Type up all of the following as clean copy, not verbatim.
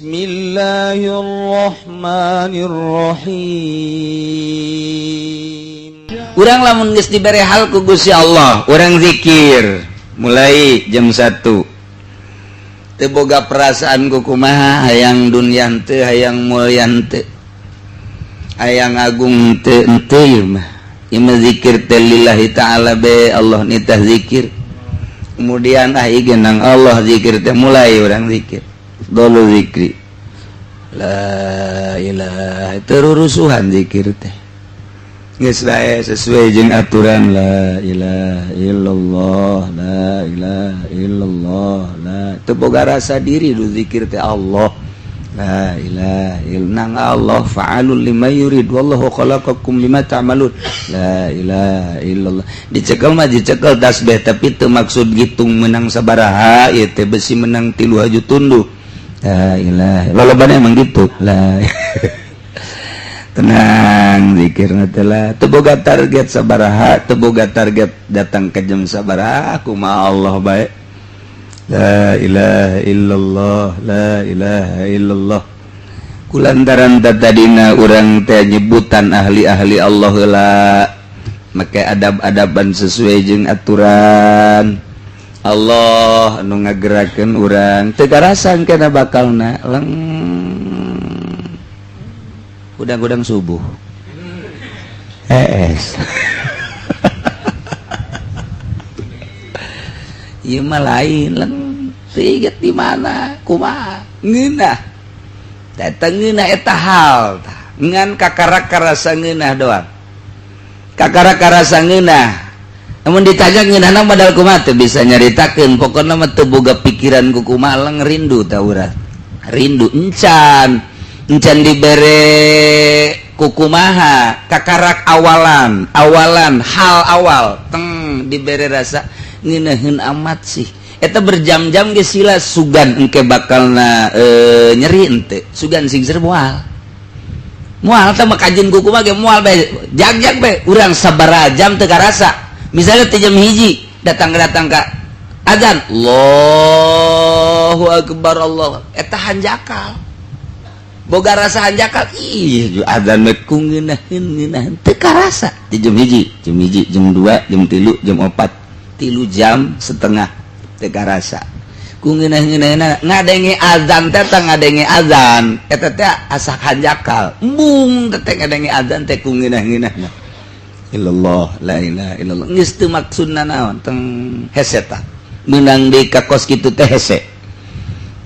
Bismillahirrahmanirrahim. Urang lamun geus dibere hal ku Gusti Allah, urang zikir mulai jam 1. Teu boga perasaan ku kumaha hayang dunyan teu, hayang mulyan teu, hayang agung teu, henteu mah. Ima zikir teh lillahi ta'ala be Allah nitah zikir. Kemudian genang Allah zikir teh mulai urang zikir. Dulu zikri la ilaha terurusuhan zikir teh geus bae sesuai jeung aturan la ilaha illallah la ilaha illallah la teu boga rasa diri du zikir teh Allah la ilaha illallah Allah fa'alul lima yurid wallahu khalaqakum lima ta'malun la ilaha illallah dicekel mah dicekel tasbih tapi teu maksud gitung menang sabaraha ieu teh besi menang 3 haju tunduh. La ilaha lolobana emang gitu lah. Tenang zikirna teh lah teu boga target sabaraha, teu boga target datang ke jam sabaraha, kumaha Allah bae. La ilaha illallah, la ilaha illallah. Kulantaran tadina urang teh nyebutan ahli-ahli Allah heula, make adab-adaban sesuai jeung aturan Allah anu ngagerakeun urang teu karasan kana bakalna leng udang-udang subuh ieu mah lain leng teu inget di mana kumaha ngeunah eta ngeunah eta hal ngan kakarak karasa ngeunah doang kakarak karasa ngeunah. Namun ditanya ngeunahna modal kumaha teu bisa nyaritakeun, pokona mah teu boga pikiran ku kumaha leng rindu tah urang. Rindu encan dibere ku kumaha kakarak awalan hal awal teng dibere rasa ngeunaheun amat sih. Eta berjam-jam ge sila sugan engke bakalna nyeri henteu. Sugan sing seur moal. Moal teh mah kajen ku kumaha ge moal bae. Jag-jag bae urang sabaraha jam teu karasa. Misalnya jam hiji datang ke adzan Allahu akbar Allah eta hanjakal boga rasa hanjakal ih adzan mah ku ngeunaheun teu karasa di jam hiji jam 2 jam 3 jam 4 3 jam setengah teu karasa ku ngeunaheun ngadenge adzan teh ngadenge adzan eta teh asa hanjakal embung teh ngadenge adzan teh ku ngeunah-ngeunah illallah la ilaha illallah geus teu maksudna naon teng hese tah meunang deui ka kos kitu teh hese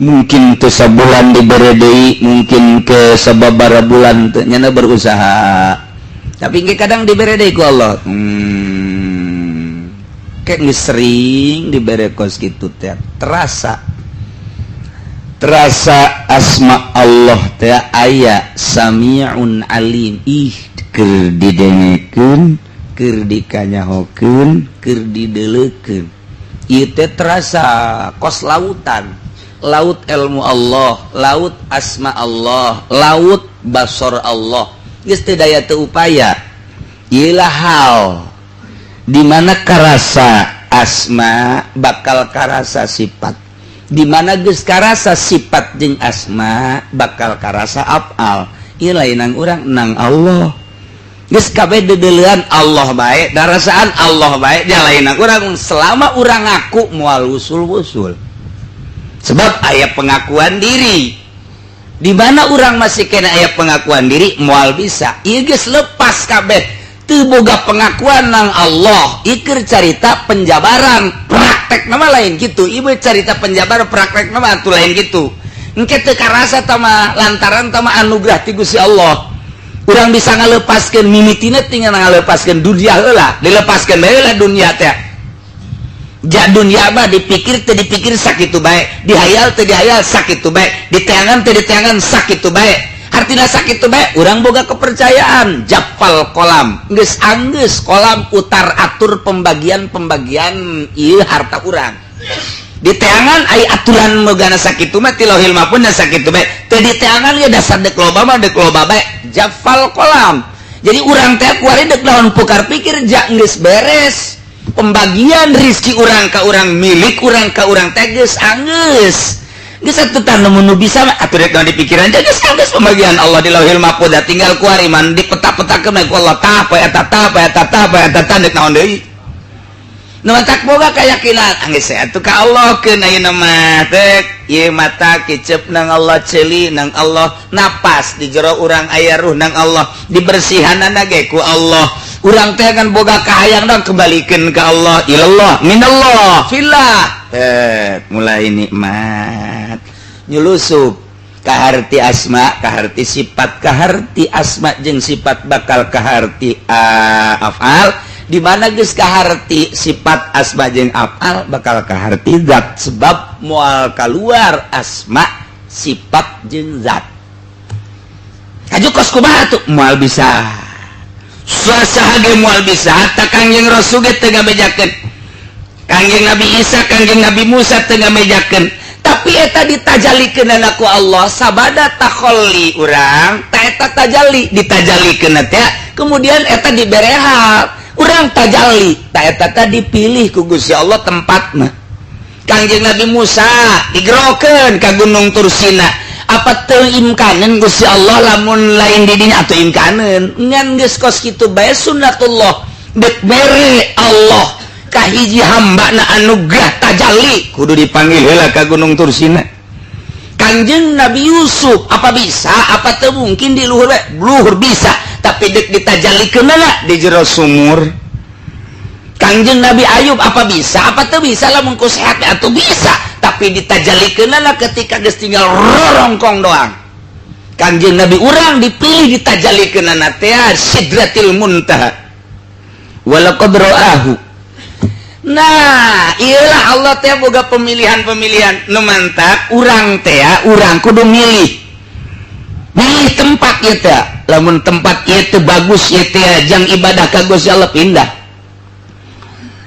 mungkin teu sabulan dibere deui mungkin ke sababaraha bulan teu nyana berusaha tapi ge kadang dibere deui ku Allah kayak geus sering dibere kos kitu teh terasa asma Allah teh aya Sami'un Alim keur didengekeun keur dikanyahokeun keur dideuleukeun ieu teh terasa kos lautan laut ilmu Allah laut asma Allah laut basar Allah geus teu daya teu upaya ieu hal di mana karasa asma bakal karasa sifat di mana geus karasa sifat jeung asma bakal karasa afal ieu lainang urang nang Allah geus kabeh dedeleuan Allah bae darasaan Allah bae jalainang urang selama urang ngaku moal usul-usul sebab aya pengakuan diri di mana urang masih kena aya pengakuan diri moal bisa ieu geus lepas kabeh teu boga pengakuan nang Allah ikeur carita penjabaran praktek nama lain gitu ieu carita penjabar praktek nama atuh lain gitu engke teu karasa tama lantaran tama anugerah ti Gusti Allah urang bisa ngalepaskeun mimitina tinggal ngalepaskeun dunia heula dilepaskeun bae heula dunia teh ja dunia mah dipikir teu dipikir sakitu bae dihayal teu dihayal sakitu bae diteangan teu diteangan sakitu bae artina sakitu bae urang boga kepercayaan japal kolam geus anggeus kolam utar atur pembagian ieu harta urang di teangan ai aturan megana sakitu mah ti lauhil mahfuz na sakitu bae teu di teangan ge dasar dek loba mah dek loba bae jafal kolam jadi urang teh kuari dek lawan pukar pikir ja geus beres pembagian rezeki urang ka urang milik urang ka urang teh geus anggeus geus atuh nu bisa mah atuh rek di pikiran geus pembagian Allah di Lauhil Mahfuz tinggal kuari man di peta-petakeun ku Allah tah poe eta dek naon deui nu tak boga keyakinan geus atuh ka Allah keun ayeuna mah teh ieu mata kicep nang Allah ceuli nang Allah napas di jero urang aya ruh nang Allah dibersihanana ge ku Allah urang teh kan boga kahayang dong kembalikeun ka Allah ilallah minallah fillah mulai nikmat nyulusup kaharti asma kaharti sifat kaharti asma jeung sifat bakal kaharti afal di mana geus kaharti sifat asma jeung afal bakal kaharti zat sebab moal keluar asma sifat jeung zat kaju kos kumaha tuh moal bisa suasaha ge moal bisa hatta Kangjeng Rasul ge teu ngabejakeun Kangjeng Nabi Isa, Kangjeng Nabi Musa tengah mejakeun, tapi eta ditajallikeun ku Allah sabada takholli urang, ta eta tajalli ditajallikeun teh, kemudian eta dibere hal, urang tajalli, ta eta teh dipilih ku Gusti Allah tempatna. Kangjeng Nabi Musa digerokeun ka Gunung Tursina, apa teu imkaneun Gusti Allah lamun lain di dinya atuh imkaneun, ngan geus kos kitu bae sunnatullah, dek mere Allah kahiji hamba na anugerah tajalli kudu dipanggil heula ka Gunung Tursina. Kanjeng Nabi Yusuf apa bisa apa teu mungkin di luhur luhur bisa tapi dek ditajallikeun di jero sumur. Kanjeng Nabi Ayub apa bisa apa teu bisa lamun ku sehat atuh bisa tapi ditajallikeun ketika geus tinggal rorongkong doang. Kanjeng Nabi urang dipilih ditajallikeun teh Sidratil Muntaha walaqad ra'ahu. Nah, iyalah Allah teh boga pemilihan-pemilihan nu mantap, urang teh urang kudu milih tempat ieu teh. Lamun tempat ieu teh bagus ieu teh jang ibadah ka Gusti Allah pindah.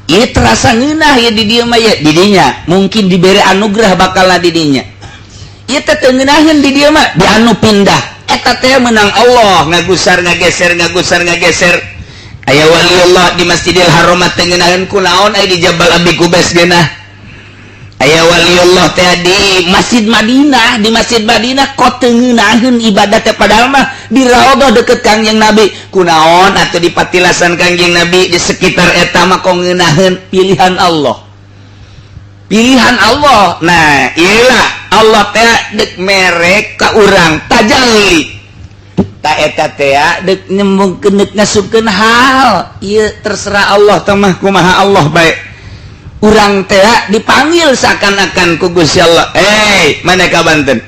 Ieu terasa ngeunah ya di dieu mah ya di dinya, mungkin diberi anugerah bakalna di dinya. Ieu teh teu ngeunaheun di dieu mah di anu pindah. Eta teh menang Allah ngagusar ngageser aya waliullah di Masjidil Haram teh ngeunaheun kunaon aya di Jabal Abi Qubais geunah aya waliullah teh di Masjid Madinah kok teu ngeunaheun ibadah teh padahal mah di raudhah deukeut Kangjeng Nabi kunaon atuh di patilasan Kangjeng Nabi di sekitar eta mah kok ngeunaheun pilihan Allah nah iyalah Allah teh dek merek ka urang tajalli ta eta teh dek nyembungkeun dek ngasupkeun hal ieu terserah Allah teh mah kumaha Allah bae urang teh dipanggil seakan-akan ku Gusti Allah mana ka Banten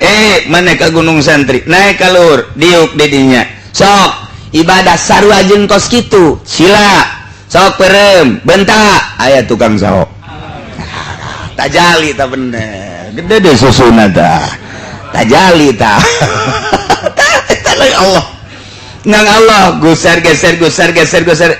mana ka Gunung Santri naik ka luhur diuk di dinya sok ibadah sarua jeung kos kitu sila sok pereum bentak aya tukang saho tajalli tah bener gede deh susuna tah tajalli tah Allah nang Allah gusar geser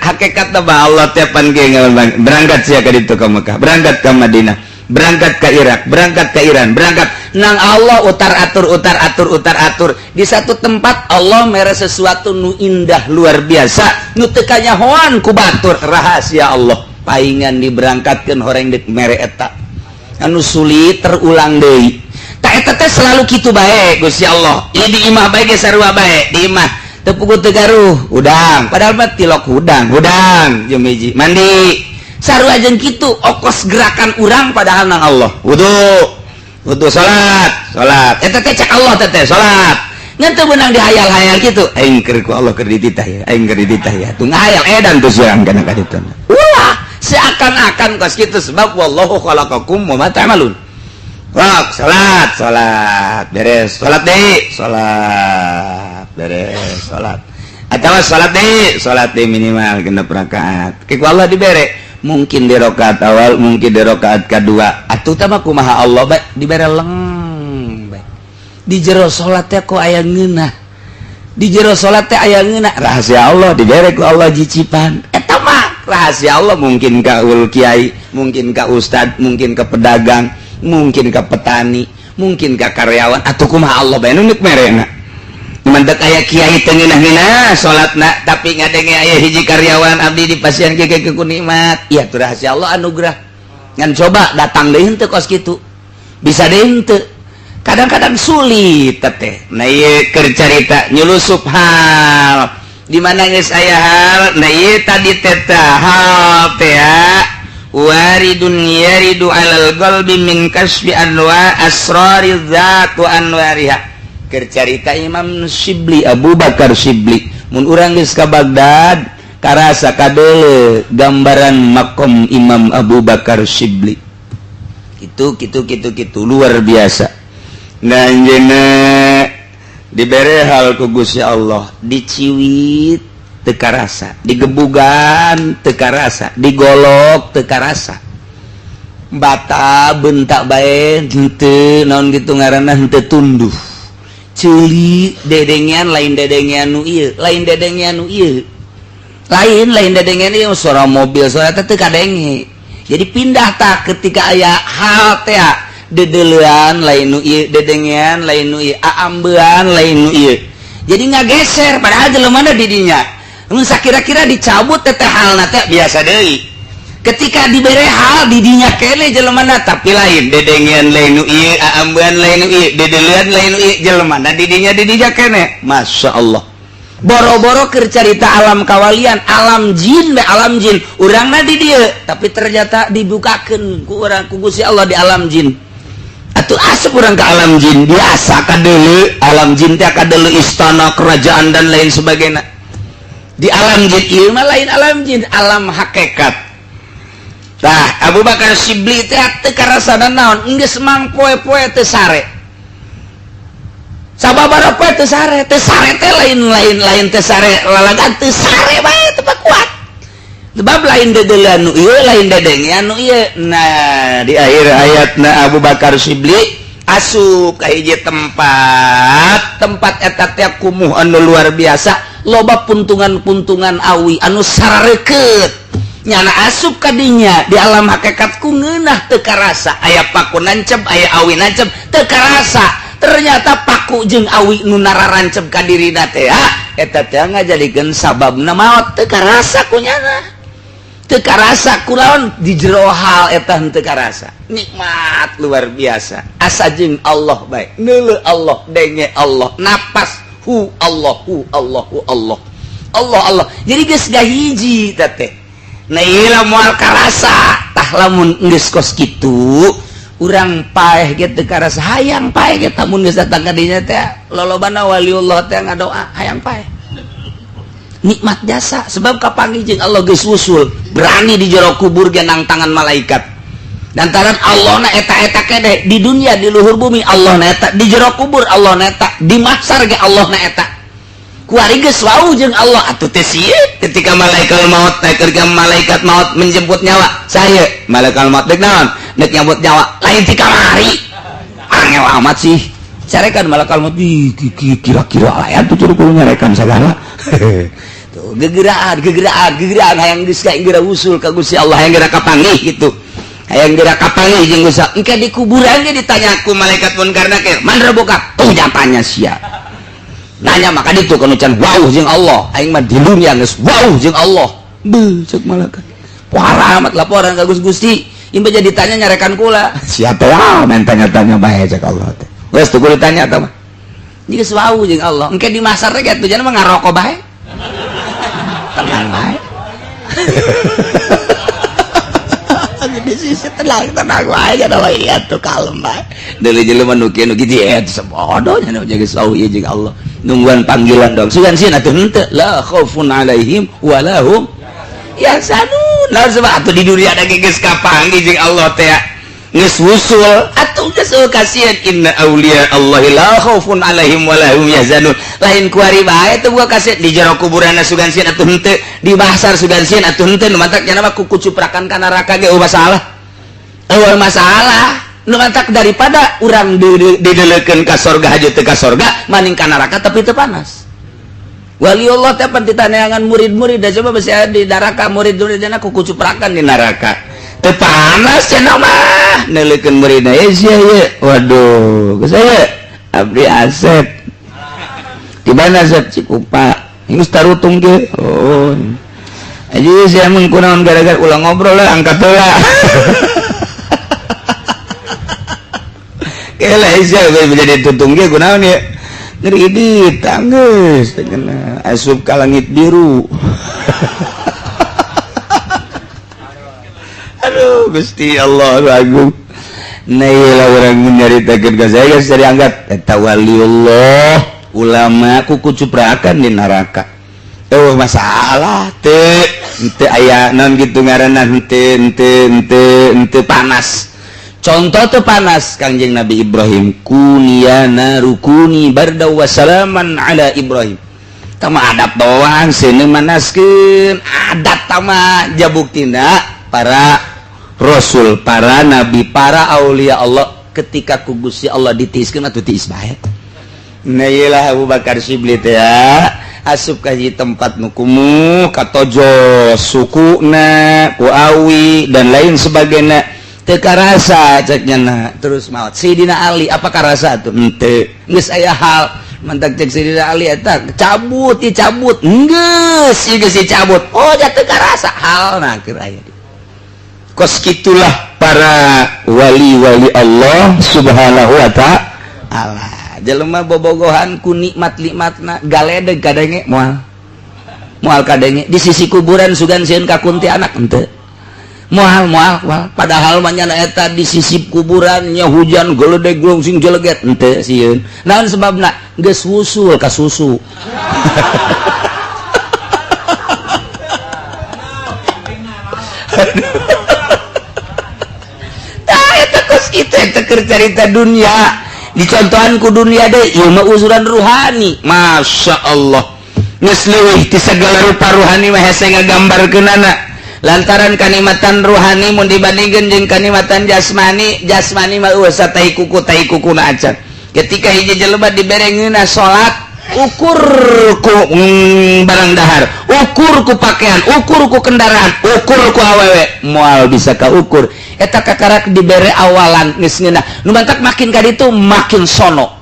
hakikat mah Allah tiapan ge berangkat sia ka ditu ka Mekah berangkat ka Madinah berangkat ka Irak berangkat ka Iran berangkat nang Allah utar atur di satu tempat Allah mere sesuatu nu indah luar biasa nu teu kanyahoan ku batur rahasia Allah paingan diberangkatkeun horeng dek mere eta anu sulit terulang deui ta eta teh selalu kitu bae Gusti Allah ieu di imah bae ge sarua bae di imah teu puguh teu garuh udang padahal mah tilok udang jeung hiji mandi sarua jeung kitu okos gerakan urang padahal nang Allah wudu salat eta teh cek Allah teh salat ngan teu beunang dihayal-hayal kitu aing keur ku Allah keur dititah ya aing keur dititah ya teu ngahayal edan teu surang kana ka ditu ulah seakan-akan kos kitu sebab wallahu khalaqakum wa ma ta'malun. Salat beres salat deui beres salat atawa salat deui minimal 6 rakaat ke ku Allah dibere mungkin di rakaat awal mungkin di rakaat kedua atuh tah mah kumaha Allah bae dibere leng bae di jero salat teh kok aya ngeunah di jero salat teh aya ngeunah rahasia Allah dibere ku Allah jicipan eta mah rahasia Allah mungkin ka ul kiai mungkin ka ustad mungkin ka pedagang mungkin ke petani mungkin ke karyawan atau kumaha Allah bae nu merena mantek aya kiai teu ngeunah-ngeunah salatna tapi ngadenge aya hiji karyawan abdi dipasieun ke ku nikmat ieu teh rahasia Allah anugerah ngan coba datang deui henteu kos kitu bisa deui henteu kadang-kadang sulit teh nah ieu keur carita nyulusup hal di mana geus aya hal nah ieu tadi teh hal teh waridun yaridu alal qalbi min kasbi anwa asrari dzat wa anwariha keur carita Imam Syibli Abu Bakar Syibli mun urang geus ka Baghdad karasa kadeule gambaran makom Imam Abu Bakar Syibli gitu luar biasa. Nah anjeunna dibere hal ku Gusti Allah diciwit teu karasa digebugan teu karasa digolok teu karasa bata bentak bae henteu naon kitu ngaranna henteu tunduh ceuli dedengean lain dedengean nu ieu lain dedengean nu ieu lain dedengean ieu suara mobil suara teh kadenge jadi pindah tak ketika aya hal teh dedelean lain nu ieu dedengean lain nu ieu aambean lain nu ieu jadi ngageser padahal jelema di dinya mun sakira-kira dicabut teh halna teh biasa deui ketika dibere hal di dinya kene jelemana tapi lain dedengean lain nu ieu aambean lain nu ieu dedelean lain nu ieu jelemana di dinya kene masyaallah boro-boro keur carita alam kawalian alam jin urangna di dieu tapi ternyata dibukakeun ku urang ku Gusti Allah di alam jin atuh asup urang ka alam jin biasa kadeuleu alam jin teh kadeuleu istana kerajaan dan lain sebagainya di alam jin ieu mah lain alam jin alam hakikat. Tah Abu Bakar Syibli teh teu karasana naon geus mang poe-poe teu sare sababaraha poe teu sare teh lain teu sare lalagan teu sare bae teu kuat sebab lain dedelean nu ieu lain dedengean nu ieu nah di akhir ayatna Abu Bakar Syibli asup ka hiji tempat eta teh kumuh anu luar biasa loba puntungan-puntungan awi anu sarareukeut nyana asup ka dinya di alam hakikat ku ngeunah teu karasa aya paku nancep aya awi nancep teu karasa ternyata paku jeung awi nu nararancep ka dirina teh eta teh ngajadikeun sababna maot teu karasa ku nyana teu karasa kunaon di jero hal eta henteu karasa nikmat luar biasa asa jeung Allah bae neuleuh Allah denge Allah napas Allah jadi geus gahiji teh nah ieu moal karasa tah lamun geus kos kitu urang paeh ge teu karasa hayang paeh ge tamun geus datang ka dinya teh lolobana waliullah teh ngadoa hayang paeh nikmat jasa sebab kapanggih jeung Allah geus wusul berani di jero kubur ge nang tangan malaikat lantaran Allah na eta kene di dunia di luhur bumi Allah na eta di jero kubur Allah na eta di mahsyar ge Allah na eta kuari geus wau jeung Allah atuh teh sieun ketika malaikat maut ketika malaikat maut menjemput nyawa saya malaikat maut deuk naon deuk nyambut nyawa lain ti kamari angel amat sih carekan malaikat maut kira-kira aya tuh kudu nyarekan sagala tuh gegeraan hayang geus ka geura usul ka Gusti Allah hayang geura kapanggih gitu hayang geura kapanggih jeung Gusti engke di kuburan ge ditanya ku malaikat munkarna ke mandra boga jawabannya sia nanya maka ditu kana can wauh jeung Allah aing mah di dunia geus wauh jeung Allah beuh ceuk malaikat poara amat laporan ka Gusti imbe jadi ditanya nyarekan kula sia teh men tanya-tanya bae cek Allah teh geus teu kudu ditanya tah mah geus wauh jeung Allah engke di mahsyar teh tujuanna mah ngaroko bae tenang baik di sisi tenang baik ada lihat tuh kalem baik dari jelema nu kieu nu kitu eta sebodohnya nu jaga sawu ieu jeung Allah nungguan panggilan dong sugan sieun atuh henteu la khaufun alaihim wa lahum yahzanun naon sebab atuh di dunia da geus kapanggih jeung Allah teh geus wusul atuh geus kasieun inna auliya Allahi la khaufun alaihim wa lahum yahzanun lain kuari bae teu buka kasieun di jero kuburanna sugan sieun atuh henteu di mahsyar sugan sieun atuh henteu nu mantak nya mah kuku cuprakan ka neraka ge masalah nu mantak daripada urang didelekeun ka surga haja teu ka surga maning ka neraka tapi teu panas waliullah teh pan ditaneangan murid-murid da coba besi di neraka murid-muridna kuku cuprakan di neraka teu panas cenah mah neulekeun muridna sia ye waduh geus aya abdi Asep di mana Asep Cikupa geus tarutung ge oh aja sia mun kunaon gara-gara ulah ngobrol lah angkat heula menjadi tutung ge kunaon ya ngeri tanggeus asup ka langit biru. Aduh Gusti Allah agung. Nah iyalah orang menyaritakeun ka saya geus diangkat eta waliullah ulama kuku cuprakan di neraka. Oh masalah teu aya naon kitu ngaranna henteu panas. Contoh tuh panas Kangjeng Nabi Ibrahim kuniyana rukuni barda wa salaman ala Ibrahim. Tama adab doang seuneung manaskeun adat tama jabuktina para rasul, para nabi, para aulia Allah ketika ku Gusti Allah ditiiskeun atuh tiis bae. Nah iyalah Abu Bakar Shibli teh ya asup ka hiji tempat nu kumuh katojo sukuna ku awi dan lain sebagainya teu karasa ceknya terus maot Sayyidina Ali apa karasa tuh henteu geus aya hal mantak cek Sayyidina Ali eta cabut geus dicabut oh ja teu karasa halna keur aya kos kitulah para wali-wali Allah subhanahu wa ta'ala jelema bobogohan ku nikmat-nikmatna galedeg kadenge moal kadenge di sisi kuburan sugan sieun ka kunti anak henteu moal padahal manyana eta di sisi kuburan nya hujan geledeg glungsing jeleget henteu sieun naon sebabna geus wusul ka susu. Tah eta kos kitu eta keur carita dunia dicontohan ku dunia deh ilmu uzuran ruhani masya Allah geus leuwih ti sagala rupa ruhani mah hese ngagambarkeunana lantaran kanikmatan ruhani mun dibandingkeun jeung kanikmatan jasmani mah satay kuku na acan ketika hiji jelema diberengeunna salat ukur ku barang dahar ukur ku pakaian ukur ku kendaraan ukur ku awewe moal bisa kaukur eta kakarak dibere awalan geus ngeunah nu mantak makin ka ditu makin sono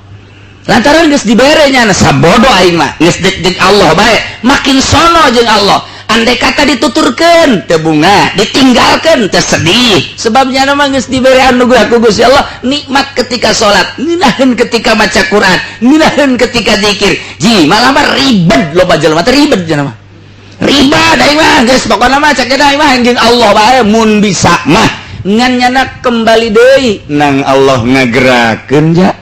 lantaran geus dibere nya sabodo aing mah geus deg Allah bae makin sono jeung Allah andai kata dituturkeun teu bunga ditinggalkeun teu sedih sebabnya mah geus dibere anugerah ku Gusti Allah nikmat ketika salat nginaheun ketika maca Quran nginaheun ketika zikir ji malah mah ribet loba jelema teh ribet cenah mah ribet aing mah geus pokona mah cek aing mah jeung Allah bae mun bisa mah ngan nyana kembali deui nang Allah ngagerakeun ja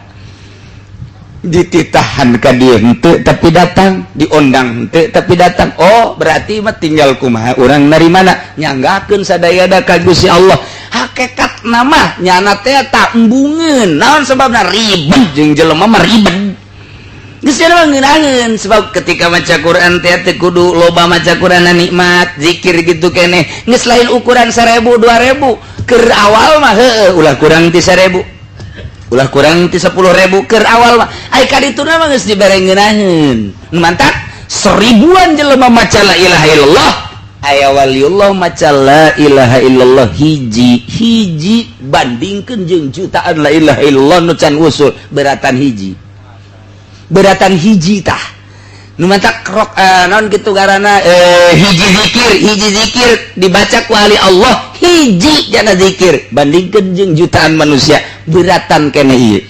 dititahan ka dieu henteu tapi datang diundang henteu tapi datang oh berarti mah tinggal kumaha urang narimana nyanggakeun sadayana ka Gusti Allah hakikatna mah nyana teh tak embungeun naon sebabna ribet jeung jelema mah ribet geus cenah ngeunaheun sebab ketika maca Quran teh teh kudu loba maca Quran nikmat zikir gitu keneh geus lain ukuran 1000 2000 keur awal mah heueuh ulah kurang ti 1000 ulah kurang ti 10.000 keur awal mah ai kadituna mah geus dibere ngeunaheun mantap 1000-an jelema maca la ilaha illallah aya waliullah maca la ilaha illallah hiji bandingkeun jeung jutaan la ilaha illallah nu can usul beratan hiji tah nu mantap rok naon kitu ngaranna hiji zikir dibaca ku ahli Allah hiji jana zikir bandingkeun jeung jutaan manusia beratan kene ieu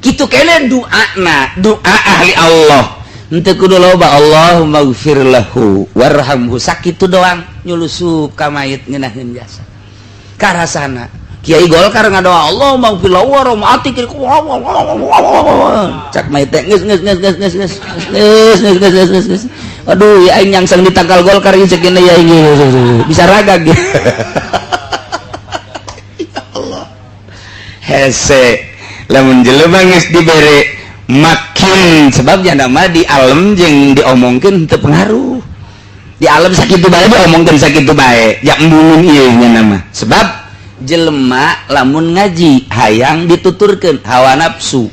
kitu kene doa ahli Allah henteu kudu loba Allahumma ighfir lahu warhamhu sakitu doang nyulusup ka mayit ngeunaheun jasa karasana Kiai Golkar ngadoa Allahumma ighfir lahu warhamati cak mayit teh geus aduh ya aing nyangsang di tanggal Golkar ieu cek kene ya bisa ragag ya Allah hese lamun jelema geus dibere makin sebabnya nama di alam jeung diomongkeun teu pengaruh di alam sakitu bae diomongkeun sakitu bae jak embungeun ieu nya nama sebab jelema lamun ngaji hayang dituturkeun hawa nafsu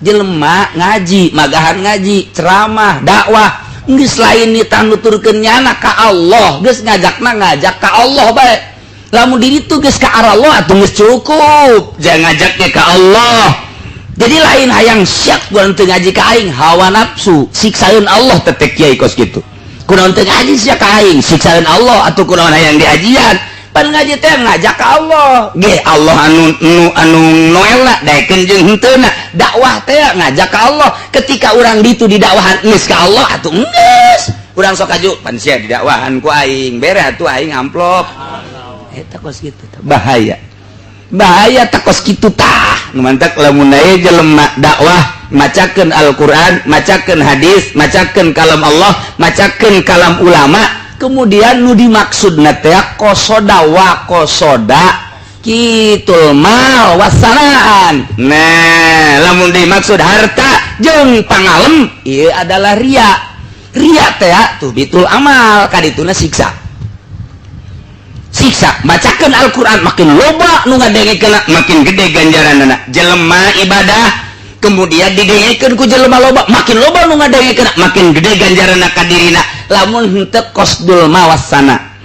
jelema ngaji magahan ngaji ceramah dakwah geus lain ditanuturkeun nyana ka Allah geus ngajak ka Allah bae lamun diri itu geus ka Allah atuh geus cukup jangan ngajaknya ka Allah jadi lain hayang syak kunaon teu ngaji ka aing hawa nafsu siksaeun Allah tetek kiai kos kitu kunaon teu ngaji sia ka aing siksaeun Allah atuh kunaon hayang diajian pan ngaji teh ngajak ka Allah ge Allah anu noelna daekeun jeung henteuna dakwah teh ngajak ka Allah ketika urang ditu didakwahan geus ka Allah atuh geus urang sok aju pan sia didakwahan ku aing bere atuh aing amplop eta kos kitu bahaya takos kitu tah nu mantak lamun aya jelema dakwah macakeun Al-Qur'an macakeun hadis macakeun kalam Allah macakeun kalam ulama kemudian nu dimaksudna teh qosoda wa qosoda kitul mal wasanaan nah lamun dimaksud harta jeung pangalem ieu adalah ria teh tuh bitul amal kadituna siksa bacakeun Al-Qur'an makin loba nu ngadengekeun makin gede ganjaranna jelema ibadah kemudian didengekeun ku jelema loba makin loba nu ngadengekeun makin gede ganjaranna ka dirina lamun henteu qasdul mawasana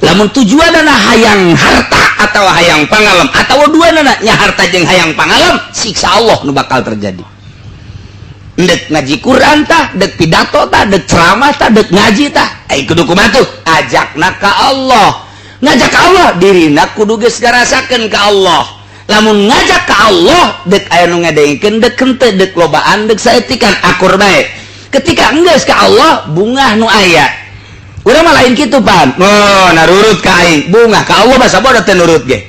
lamun tujuanna hayang harta atau hayang pangalem atau duanana nya harta jeung hayang pangalem siksa Allah nu bakal terjadi dek ngaji Quran tah dek pidato tah dek ceramah tah dek ngaji tah kudu kumaha tuh ajakna ka Allah ngajak ka Allah dirina kudu geus ngarasakeun ka Allah lamun ngajak ka Allah dek aya nu ngadengekeun dek henteu dek lobaan dek saetikan akur bae ketika enggeus ka Allah bungah nu aya urang mah lain kitu pan narurut ka aing bungah ka Allah basa bodas teh nurut ge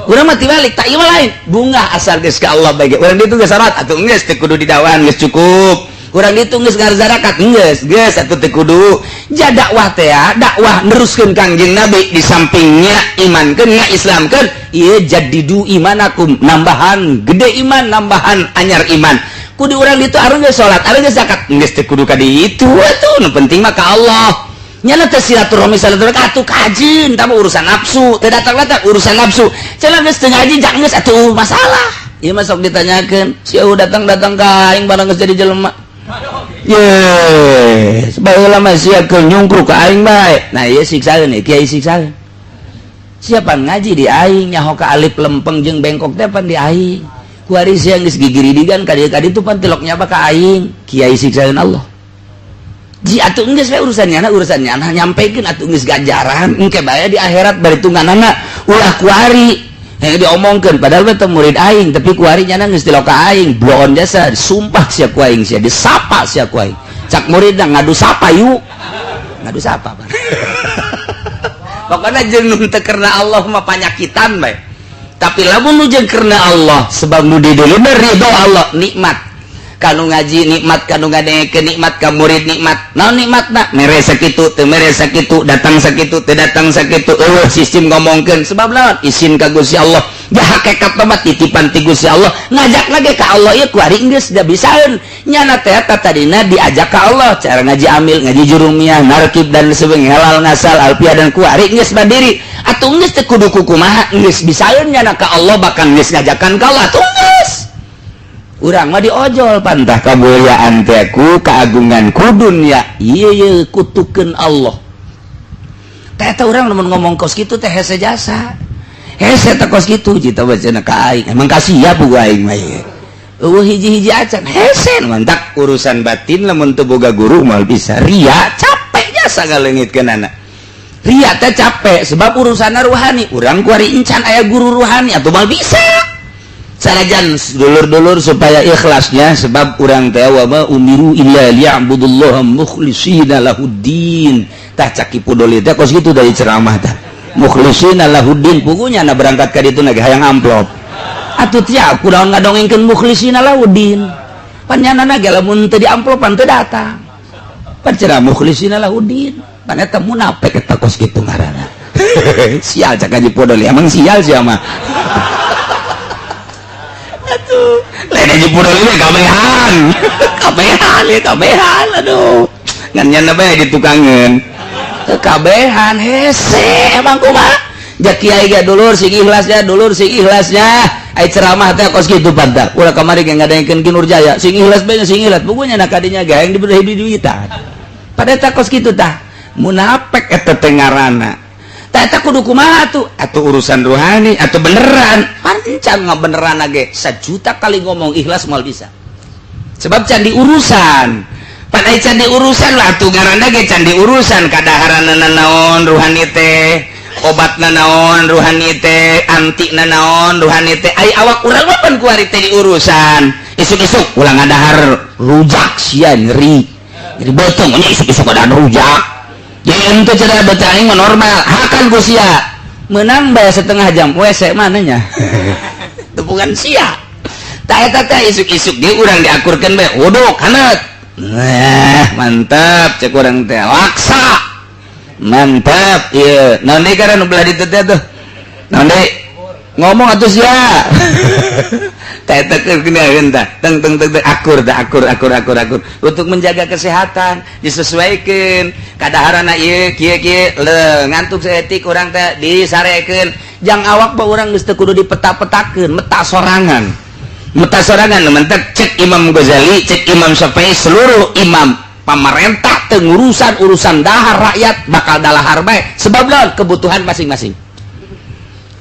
urang mah tibalik tak ieu mah lain bungah asal geus ka Allah bae ge urang ditu geus salat atuh geus teu kudu didawan geus cukup urang ditu geus ngarzarakat geus atuh teu kudu ja dakwah teh dakwah neruskeun Kangjeng Nabi di sampingnya imankeun ngaislamkeun ieu jadidu imanakum nambahan gede iman nambahan anyar iman kudu urang ditu areun geus salat areun geus zakat geus teu kudu ka ditu atuh nu penting mah ka Allah nyana teh silaturahmi atuh kajin tapi urusan nafsu teh datang-datang urusan nafsu cenah geus teu ngaji jak geus atuh masalah ieu mah sok ditanyakeun sieu datang-datang ka aing barang geus jadi jelema yes baheula mah sia keur nyungkruk ka aing bae nah ieu siksaeun kiai siksaeun siapa ngaji di aing nyaho ka alif lempeng jeung bengkok teh pan di aing ku ari sia geus gigiridigan ka dieu ka ditu pan tilok nyapa ka aing kiai siksaeun Allah ji atuh geus we urusannya nyampekeun atuh geus ganjaran engke bae di akhirat bari tungganana ulah ku ari diomongkeun padahal teh murid aing tapi ku ari nyana geus tilok ka aing bloon jasa sumpah sia ku aing sia disapa sia ku aing cak muridna ngadu sapa yuk ngadu sapa Pak pokona jeung nu teu karena Allah mah panyakitan bae tapi lamun nu jeung karena Allah sebab nu di dileuna ridho Allah nikmat kanu ngaji nikmat kanu ngadengekeun nikmat ka murid nikmat naon nikmatna mere sakitu teu mere sakitu datang sakitu teu datang sakitu sistem ngomongkeun sebab naon izin ka Gusti Allah ja hakikat mah titipan ti Gusti Allah ngajak lagi ka Allah ieu ku ari geus da bisaeun nyana teh tadina diajak ka Allah cara ngaji amil ngaji jurumiyah narkib dan sebagainya halal ngasal alfiah dan ku ari geus mandiri atuh geus teu kudu kumaha geus bisaeun nyana ka Allah bahkan geus ngajakan ka Allah atuh geus urang mah diojol pantah kamuliaan teh ku keagungan ku dunya ieu kutukeun Allah teh urang lamun ngomong kos kitu teh hese jasa hese teh kos kitu jita bacana ka aing emang kasiap ku aing mah ieu hiji-hiji acan hese mantak urusan batin lamun teu boga guru moal bisa ria capek jasa ngaleungitkeunana ria teh capek sebab urusanna ruhani urang ku ari encan aya guru ruhani atuh moal bisa sanajan dulur-dulur supaya ikhlasnya sebab urang teh wa ma umiru illa liya'budullaha mukhlishina lahuddin tah caki pudoli teh kos kitu dari ceramah tah mukhlishina lahuddin pugunya na berangkat ka ditu ge hayang amplop atuh tia kunaon ngadongengkeun mukhlishina lahuddin panyanana ge lamun teu di amplopan teu datang pan cenah mukhlishina lahuddin pan eta munafik eta kos kitu ngaranna sial cak haji pudoli emang sial sia mah atuh lain aja pudol ini kabehan aduh nganyan apa ya ditukangan kabehan hese emang kumaha jak kiai ge dulur sing ikhlasnya ai ceramah teh kos kitu pantak ulah kamari ge ngadengkeun Ki Nurjaya sing ikhlas bae sing ikhlas pugunya na kadinya ge hayang diberi duitan pada teh kos kitu tah munafik eta teh ngaranna tak kudu kumaha atuh urusan rohani atau beneran pancan beneran ge 1 juta kali ngomong ikhlas moal bisa sebab candi urusan pan ai candi urusan lah atuh ngaranna ge candi urusan kadaharanna naon rohani teh obat naon rohani teh anti naon rohani teh ai awak urang pan ku ari teh di urusan isuk-isuk ulang ngadahar rujak sia nyeri botong nya isuk-isuk ada rujak jadi ente cara baca aing normal hakan ku sia menang bae setengah jam WC mananya tepungan sia tak eta teh isuk-isuk dia urang diakurkeun bae wuduk haneut mantap cek urang teh laksa mantap iya nanti karena belah di tete tuh nanti ngomong atuh sia tete kena entah teng akur untuk menjaga kesehatan disesuaikan kadaharana ieu kieu le ngantuk seetik urang teh disarekeun jang awak ba urang geus teu kudu dipeta-petakeun meta sorangan mentek cek Imam Ghazali cek Imam Syafi'i seluruh imam pemerintah urusan dahar rakyat bakal dalahar bae sebab lawan kebutuhan masing-masing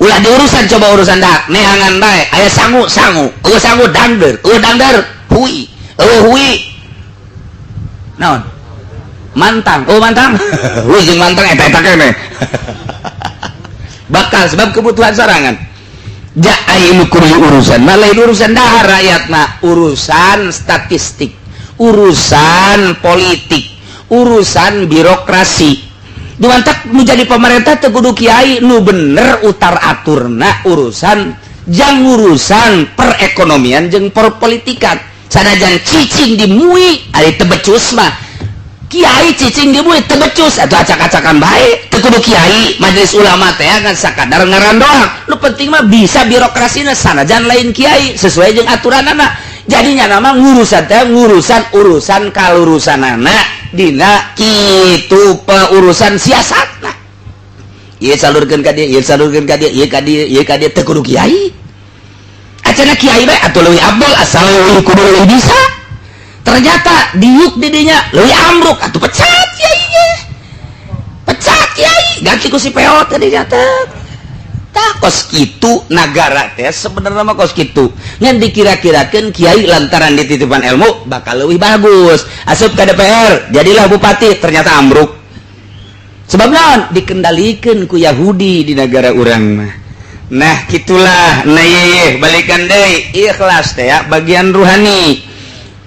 ulah diurusan coba urusan dahar nehangan bae aya sangu dangder hui naon mantang hui jeung mantang eta kene bakal sebab kebutuhan sorangan ayeuna kudu urusan lain urusan dahar rakyat mah urusan statistik urusan politik urusan birokrasi dimantak menjadi pemerintah teu kudu kiai nu bener utar aturna urusan jang urusan perekonomian jeung perpolitikan sanajan cicing dimui ari teu becus mah kiai cicing dimui teu becus atuh acak-acakan bae teu kudu kiai majelis ulama teh kan sakadar ngaran doang nu penting mah bisa birokrasina sanajan lain kiai sesuai jeung aturanana jadinya nama urusan kalurusanana dina kitu urusan siasatna ieu salurkeun ka dieu ieu ka dieu teu kudu kiai acara kiai bae atuh leuwih abdol asal leuwih kudu leuwih bisa ternyata diuk di dinya leuwih ambruk atuh pecat kiai ganti ku si peot tadi nyata tak kos kitu negara teh sebenarnya mah kos kitu ngan dikira-kirakeun kiai lantaran dititipan ilmu bakal leuwih bagus asup ka DPR jadilah bupati ternyata ambruk sebab naon dikendalikeun ku Yahudi di negara urang mah nah gitulah nah ye balikan deui ikhlas teh ya bagian ruhani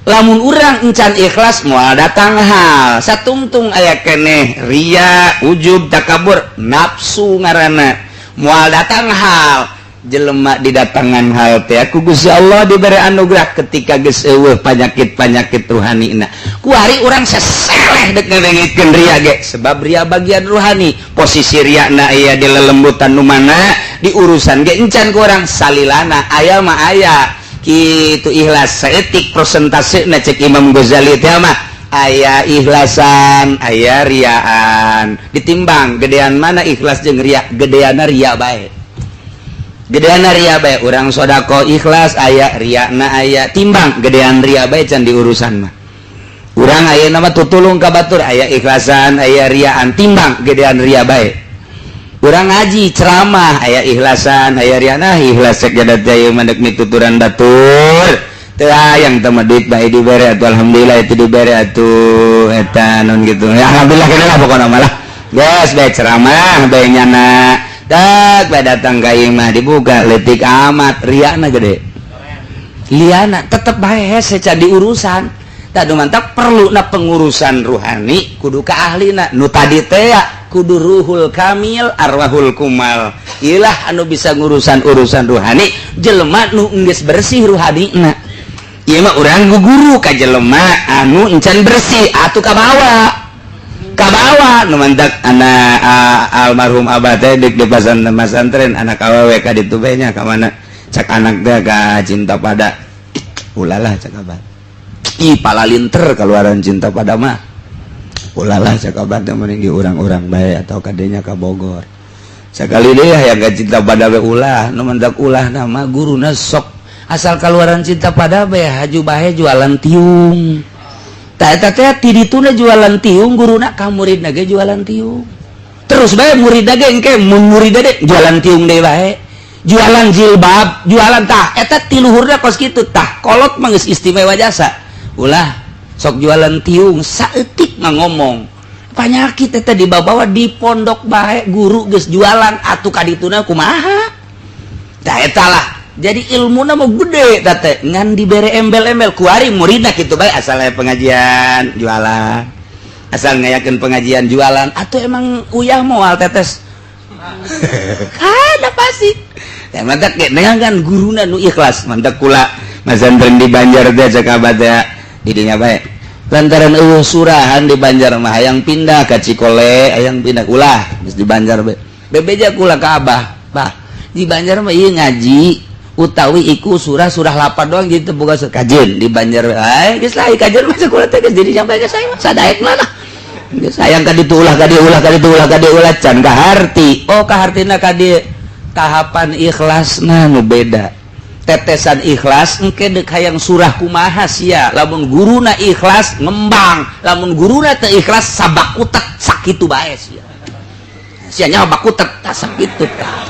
lamun urang encan ikhlas moal datang hal satungtung aya keneh ria ujub takabur nafsu ngaranna mual datang hal jelema didatangan hal teh ku Gusti Allah diberi anugerah ketika geus eueuh panyakit ruhanina ku ari urang saseleh dek ngadengikeun ria ge sebab ria bagian ruhani posisi riana aya di lelembutan nu mana di urusan ge encan ku urang salilana aya mah aya kitu ikhlas saeutik persentasena cek Imam Ghazali teh mah aya ikhlasan aya riaan ditimbang gedean mana ikhlas jeung ria gedeana ria bae urang sodako ikhlas aya riana aya timbang gedean ria bae can di urusan mah urang aya nama tutulung ka batur aya ikhlasan aya riaan timbang gedean ria bae urang ngaji ceramah aya ikhlasan aya riana ikhlas cek jadat jaya mandek mituturan batur teu yang teu duit bae dibere atuh alhamdulillah itu dibere atuh eta non gitu ya alhamdulillah kana lah pokona malah geus bae ceramah bae nyana tak bae datang ka ieu mah dibuka leutik amat riana gede liana tetep bae hese can diurusan tah mantap perluna pengurusan ruhani kudu ka ahlina nu tadi teh kudu ruhul kamil arwahul kumal ilah anu bisa ngurusan urusan ruhani jelema nu geus bersih ruhanina ieu mah urang guguru ka jelema anu encan bersih atuh ka bawa nu mantak anak almarhum abah teh dik di pesantren anak awewe ka ditu bae nya ka mana cak anak teh ka cinta pada ulalah cak abah ih palalinter kaluaran cinta pada mah ulalah cak abah teh mending urang-urang bae atau kadenya ka Bogor sakali deui hayang ka cinta pada bae ulah nu mantak ulah nama guruna sok asal keluaran cinta pada bae haju bae jualan tiung tah eta teh ti dituna jualan tiung guruna ka muridna ge jualan tiung terus bae muridna ge engke mun muridna de jualan tiung deui bae jualan jilbab jualan tah eta ti luhurna kos kitu tah kolot mah geus istimewa jasa ulah sok jualan tiung saeutik mah ngomong penyakit eta dibawa di pondok bae guru geus jualan atuh kadituna kumaha tah eta lah jadi ilmuna mah gede teh ngan dibere embel-embel kuari muridna kitu bae asal aya pengajian jualan asal ngayakeun pengajian jualan atuh emang uyah moal tetes kada pasti ya mantap dengan guruna nu ikhlas mantap kula masantren di Banjar teh cek abad teh didinya bae lantaran surahan di Banjar mah hayang pindah ka Cikole hayang pindah ulah geus di Banjar bae bebeja kula ka Abah bah di Banjar mah ieu ngaji utawi iku surah lapar doang gitu boga kajen di Banjar geus lain kajen mah kula teh geus jadi sampai ke saya sadaek mana sayang ka ditu ulah ka ditu ulah can kaharti kahartina ka dieu tahapan ikhlasna nu beda tetesan ikhlas engke deuk hayang surah kumaha sia lamun guruna ikhlas ngembang lamun guruna teu ikhlas sabakutek sakitu bae sia nya bakutek tah sakitu tah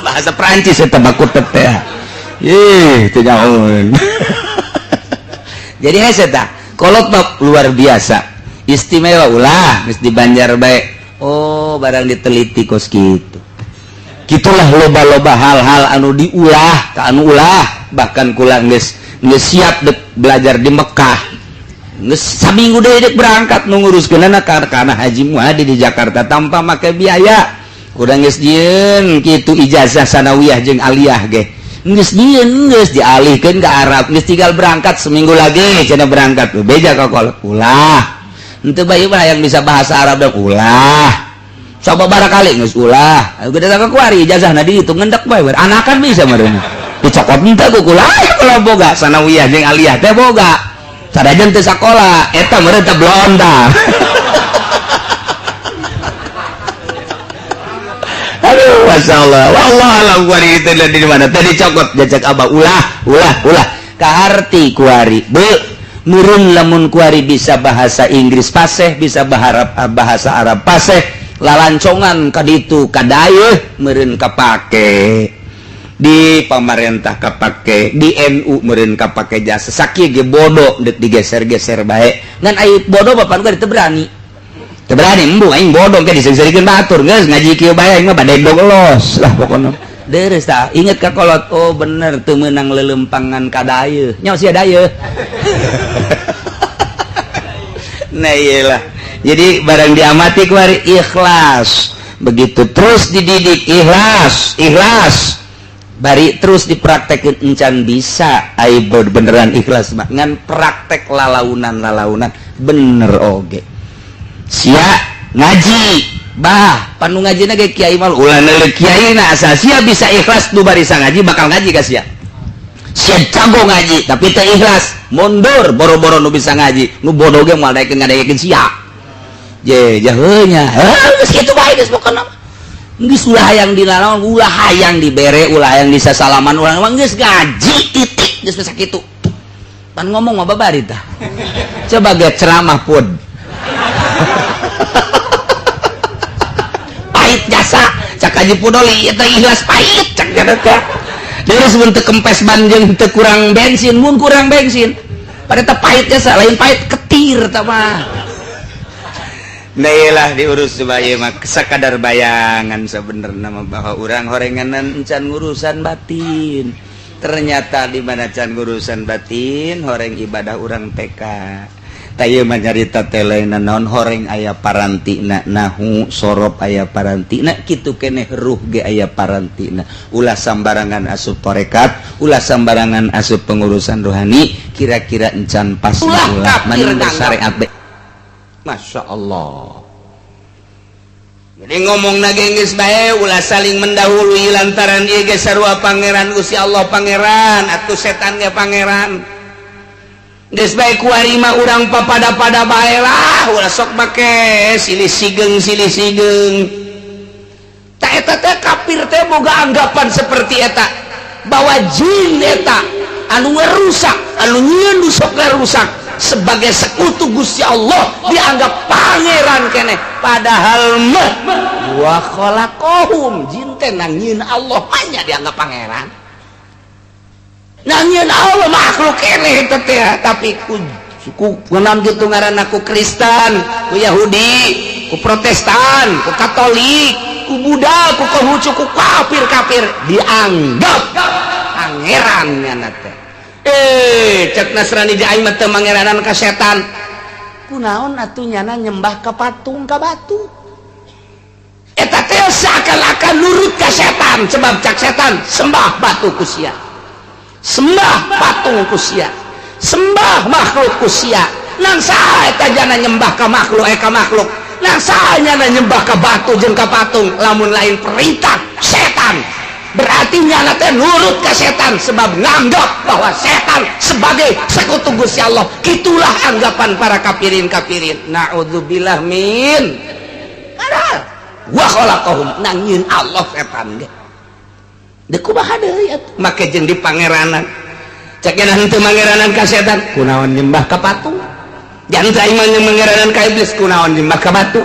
bahasa Prancis eta bakutek teh teu nyahoeun jadi hese tah kolot mah luar biasa istimewa ulah geus di Banjar bae barang diteliti kos kitu gitulah loba-loba hal-hal anu diulah ka anu ulah bahkan kula geus siap belajar di Mekah geus saminggu deui berangkat nu nguruskeunana kana Haji Muhadi di Jakarta tanpa make biaya kurang geus dieun kitu ijazah sanawiyah jeung aliyah ge geus dieun geus dialihkeun ka Arab geus tinggal berangkat seminggu lagi cenah berangkat beja ka kolot ulah henteu bae yang bisa bahasa Arab dan ulah coba barakali geus ulah gede ka kuari ijazahna dihitung ngendek bae anakan bisa meureun dicokot minta ku kula kalau boga sanawiyah jeung aliyah teh boga sadajan teu sakola eta meureun teh blonda aduh masyaallah wallah alam kuari itu di mana tadi cokot jajak Abah ulah kaharti kuari meureun lamun kuari bisa bahasa Inggris paseh bisa bahasa Arab paseh lalancongan kaditu kadayeuh meureun kapake di pamarentah kapake di NU meureun kapake jasa sakieu ge bodoh deuk digeser-geser bae ngan aya bodoh bapak nu teu berani embu aing bodoh ke disengserikeun batur geus ngaji kieu bae aing mah bade dolos lah pokona deres tah inget ka kolot bener teu meunang leulempangan kadayeuh nya sia dayeuh nah iyalah jadi barang diamati kuari ikhlas begitu terus dididik ikhlas bari terus dipraktekin encan bisa ai beneran ikhlas mah ngan praktek lalaunan bener oge sia ngaji bah panu ngajina ge kiai mah ulah neuleuh kiaina asal sia bisa ikhlas nu barisa ngaji bakal ngaji ka sia jago ngaji tapi teu ikhlas mundur boro-boro nu bisa ngaji nu bodoh ge moal ngadekeun sia jaheunya geus kitu bae geus pokona geus ulah hayang dinanaon ulah hayang dibere ulah hayang disasalaman ulah mah geus ngaji titik geus sakitu pan ngomong mah babari tah coba ge ceramah pun pahit jasa cak Haji Pudoli eta ikhlas pahit cak teh terus mun teu kempes ban jeung teu kurang bensin mun kurang bensin pada teh pahit jasa lain pahit ketir tah mah Nailah diurus supaya mak sekadar bayangan sebenarnya mah bahwa orang horenganan encan urusan batin ternyata di mana can urusan batin horeng ibadah orang TK tayeul mah nyarita teh lain naon horeng aya parantina nahu sorop aya parantina kitu keneh ruh ge aya parantina ulah sambarangan asup tarekat ulah sambarangan asup pengurusan rohani kira-kira encan pas ulah manu syariat Masya Allah. Jadi ngomong nagengis bae ulah saling mendahului lantaran ieu ge sarua pangeran Gusti Allah pangeran atuh setan ge pangeran. Geus bae kuari mah urang papada-pada bae lah ulah sok make silih sigeng. Ta eta teh kafir teh boga anggapan seperti eta bahwa jin eta anu ngerusak anu nyieun sok ngerusak sebagai sekutu Gusti Allah dianggap pangeran keneh padahal mah wa khalaqahum jin teh nangieun Allah hanya dianggap pangeran nangieun Allah makhluk keneh teh tapi ku suku ngeunaan gitu ngaranna ku Kristen, ku Yahudi, ku Protestan, ku Katolik, ku Buddha, ku Konghucu, ku kafir dianggap pangeran nya teh. Cek Nasrani di aing mah teu mangeranan ka setan. Kunaon atuh nyana nyembah ka patung ka batu? Eta teh seakan-akan nurut ka setan, sebab cak setan sembah batu ku sia. Sembah patung ku sia. Sembah makhluk ku sia. Nang saha eta jana nyembah ka makhluk makhluk. Nang saha nyana nyembah ka batu jeung ka patung lamun lain perintah setan. Berarti nyana teh nurut ke setan sebab nganggap bahwa setan sebagai sekutu Gusti Allah. Itulah anggapan para kafirin. Naudzubillah min karena wa khalaqahum nangieun Allah setan ge. Deuk kumaha deui atuh make jeung di pangeranan. Cek cenah henteu mangeranan ka setan kunaon nyembah ka patung. Jangan aing mah mangeranan ka iblis kunaon nyembah ka batu.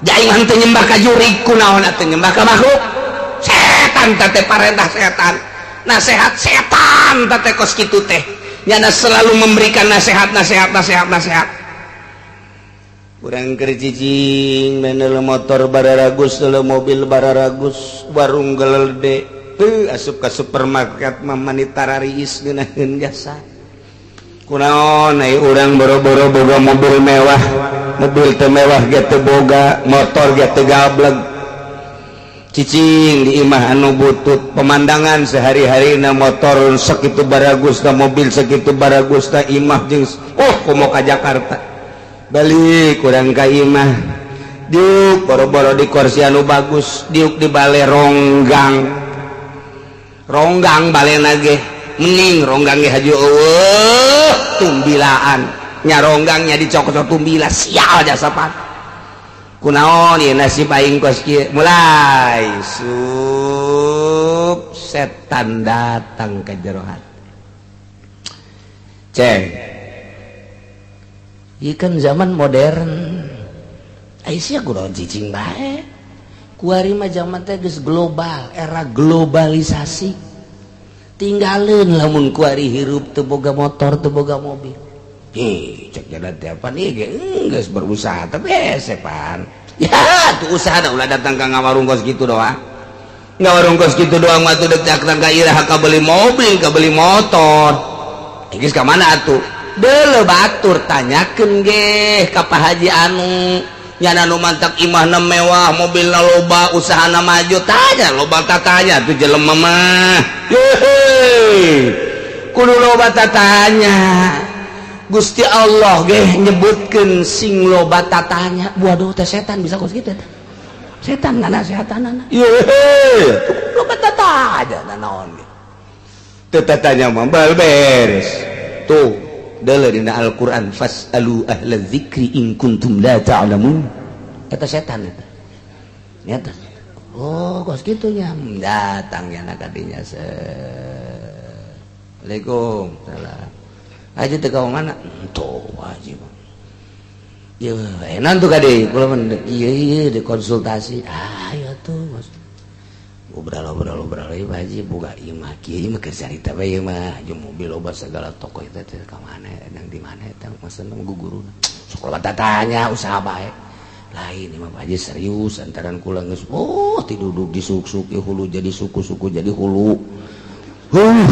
Aing mah henteu nyembah ka jurig kunaon atuh nyembah ka makhluk. Setan teh parentah setan, nasihat setan teh kos kitu teh nyana selalu memberikan nasihat. Urang keur cicing menel motor bararagus teu mobil bararagus warung gelede asup ka supermarket mah manitarariis ngeunaheun jasa kunaon ai urang boro-boro boga mobil mewah mobil teu mewah ge teu boga motor ge teu gablek cicing di imah anu butut pemandangan sehari-hari na motor segitu baragus na mobil segitu baragus na imah jeung komo ka Jakarta balik kurang ka imah diuk boro-boro di kursi anu bagus diuk di bale ronggang balena ge mending ronggang ge haju tumbilaan nya ronggangnya dicokot tumbila sial jasa pan kunaon ieu nasib aing kos kieu mulai setan datang ke jero hati. Ceng ieu kan zaman modern ai sia kunaon cicing bae kuari mah zaman teh geus global era globalisasi tinggaleun lamun kuari hirup teu boga motor teu boga mobil. Cek jalan tiapan iya geus berusaha tapi sepan ya tuh usaha dah ulah datang ke ngawarung kos gitu doang ngawarung kos gitu doang mah tuh datang ke irah ka beli mobil ka beli motor geus ka mana atuh deuleu batur tanyakeun ge ka Pak Haji anu nyana nu mantap imahna mewah mobilna loba usahana maju tanya loba tatanya tuh jelema mah kudu loba tatanya Gusti Allah ge nyebutkeun sing loba tatanya waduh teh setan bisa kos kitu teh setan ngana setanana loba tatanya naon ge teu tatanya mah bal beres tuh deuleu dina Al-Qur'an fasalu ahla dzikri in kuntum la ta'lamun eta setan eta nyata kos kitu nya datang nya ka dinya Assalamualaikum salam aja teh ka mana tuh wajib ya enak tuh kade kula mah iya dikonsultasi ayo tuh mas obrol ieu haji boga imah kieu mah keur carita bae mah jeung mobil loba segala toko eta teh ka mana nang di mana eta maksudna guguruna sok tanya usaha bae lain imah haji serius antaran kula geus ti duduk di suk-suk hulu jadi suku-suku jadi hulu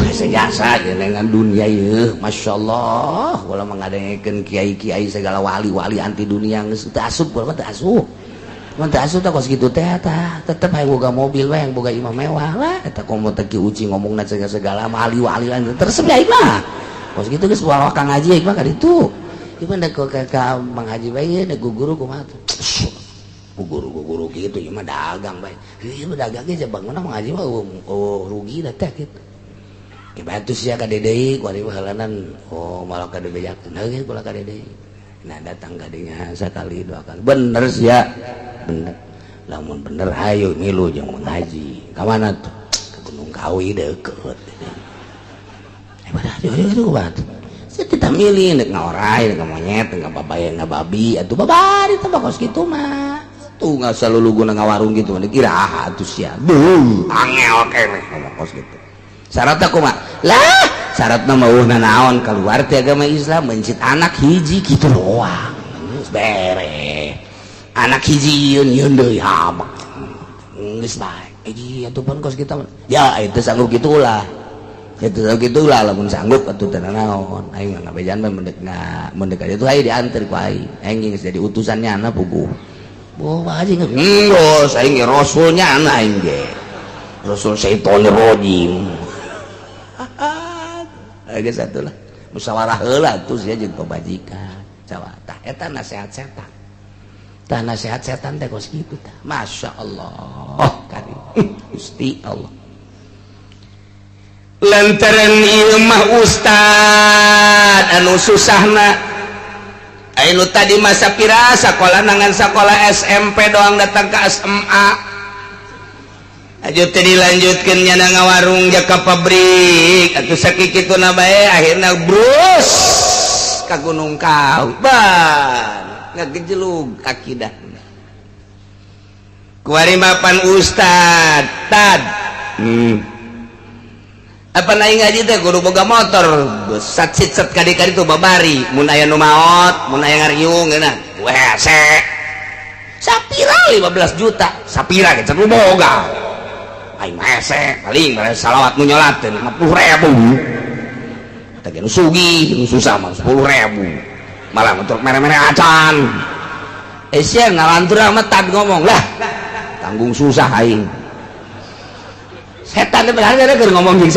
sejasa dengan dunia ya Masya Allah kalau mengadengkan kiai-kiai segala wali-wali anti dunia geus teu asup kalau teu asup tak kos kitu teh tetep hayang boga mobil we hayang boga imah mewah lah eta komo teh ki uci ngomongna segala wali-wali lain tersep ya imah kos kitu geus bawa ka ngaji imah ka ditu ieu mah da ka Mang Haji bae da guru kumaha tuh guru kitu ieu mah dagang bae ieu dagang ge jabang mana Mang Haji mah rugi da teh kitu batu sia ka dedei kuari halanan malah ka debejakeun heuh kula ka dedei nah datang ka dinya sakali dua kali bener sia bener lamun bener hayu ngilu jeung Mang Haji ka mana tuh ka Gunung Kawi deukeut badah itu kumaha sia kita milih neuk ngaorai neuk monyet neuk babae neuk babi atuh babari teh kos kitu mah tuh nggak selalu guna ngawarung gitu dikira atuh sia angel keneh ngomong kos kitu syaratnya kumaha lah syaratna mauhna naon keluar ti agama Islam mencit anak hiji kitu doang geus bere anak hiji yeun deui habak geus bae atuh kos kita ya itu sanggup gitulah lamun sanggup atuh teh naon aing ngabejan mah mendek itu aing diantar ku aing geus jadi utusannya anak puguh haji ngos aing ge rasulnya anak aing ge rasul syaitonir rajim geus atuh lah musyawarah heula tuh sia jeung pamajikan cawa tah eta nasihat setan tah nasihat setan teh kos kitu tah masyaallah karim Gusti Allah lantaran ieu mah ustad anu susahna anu tadi masa pira sakola nangan sakola SMP doang datang ke SMA aja teh dilanjutkeun nya ngawarung jaka pabrik atuh sakikituna bae akhirna brus ka Gunung Kawi ban ngagejlug akidahna kuari mapan ustad tad apa naik ngaji teh kudu boga motor sat-sit kadi-kadi tuh babari mun aya nu maot mun aya ngariung geuna WC sapira 15 juta sapira ge cenah boga aing WC paling bare salawat nu nyolateun 50.000 teh nu sugih nu susah mah 10.000 malah motor mere-mere acan sia ngalantur mah tad ngomong lah tanggung susah aing setan itu benar gara ngomong jeung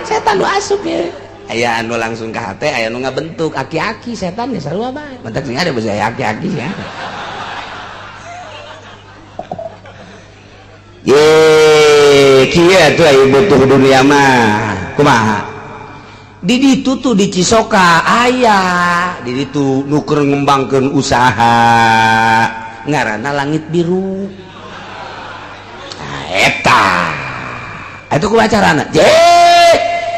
setan lu asup ya aya anu langsung ke hate aya anu ngabentuk aki-aki setan ya sarua bae mentek sing ada basa aki-aki ya ye kieu atuh aya butuh dunia mah kumaha di ditu tuh di Cisoka aya di ditu nuker ngembangkeun usaha ngaranna Langit Biru eta itu kewacarana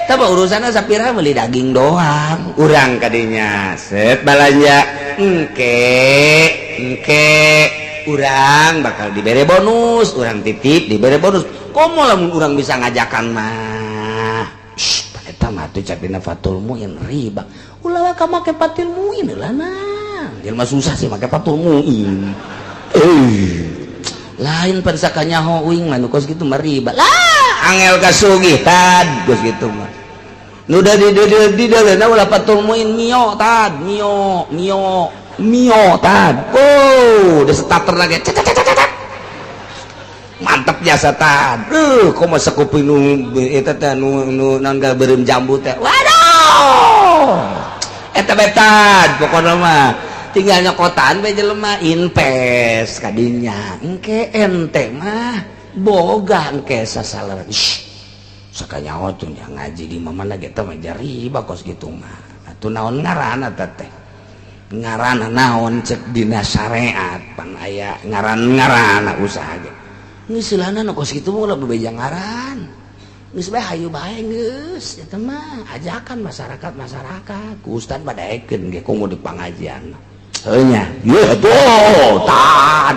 tapi urusannya sapira beli daging doang urang kadinya set balanja engke urang bakal dibere bonus urang titip dibere bonus komo lamun urang bisa ngajakan mah eta mah tuh capina fatul muin riba ulah ka make fatul muin lah nah jelema susah sih make fatul muin lain pada sakanyaho uing mah nu kos kitu mah riba lah angel kasugih tad geus kitu mah nu da di dalenna ulah fatul muin mio tad mio tad udah starter lagi mantap jasa tad komo sakupi nu eta teh nu naon beureum jambu teh waduh eta betad pokona mah tinggal nyokotan bae jelema invest kadinya engke ente mah boga engke sasaleran sakanyaho tuh ngaji di mamana kita mah riba kos kitu mah atuh naon ngaranna teh ngaranna naon cek dina syariat pan aya ngaran-ngaranna usaha ge geus silana nu kos kitu mah bebeja ngaran geus bae hayu bae geus eta mah ajakan masyarakat ku ustad badaekeun ge kudu di pangajian heuh nya ye atuh tad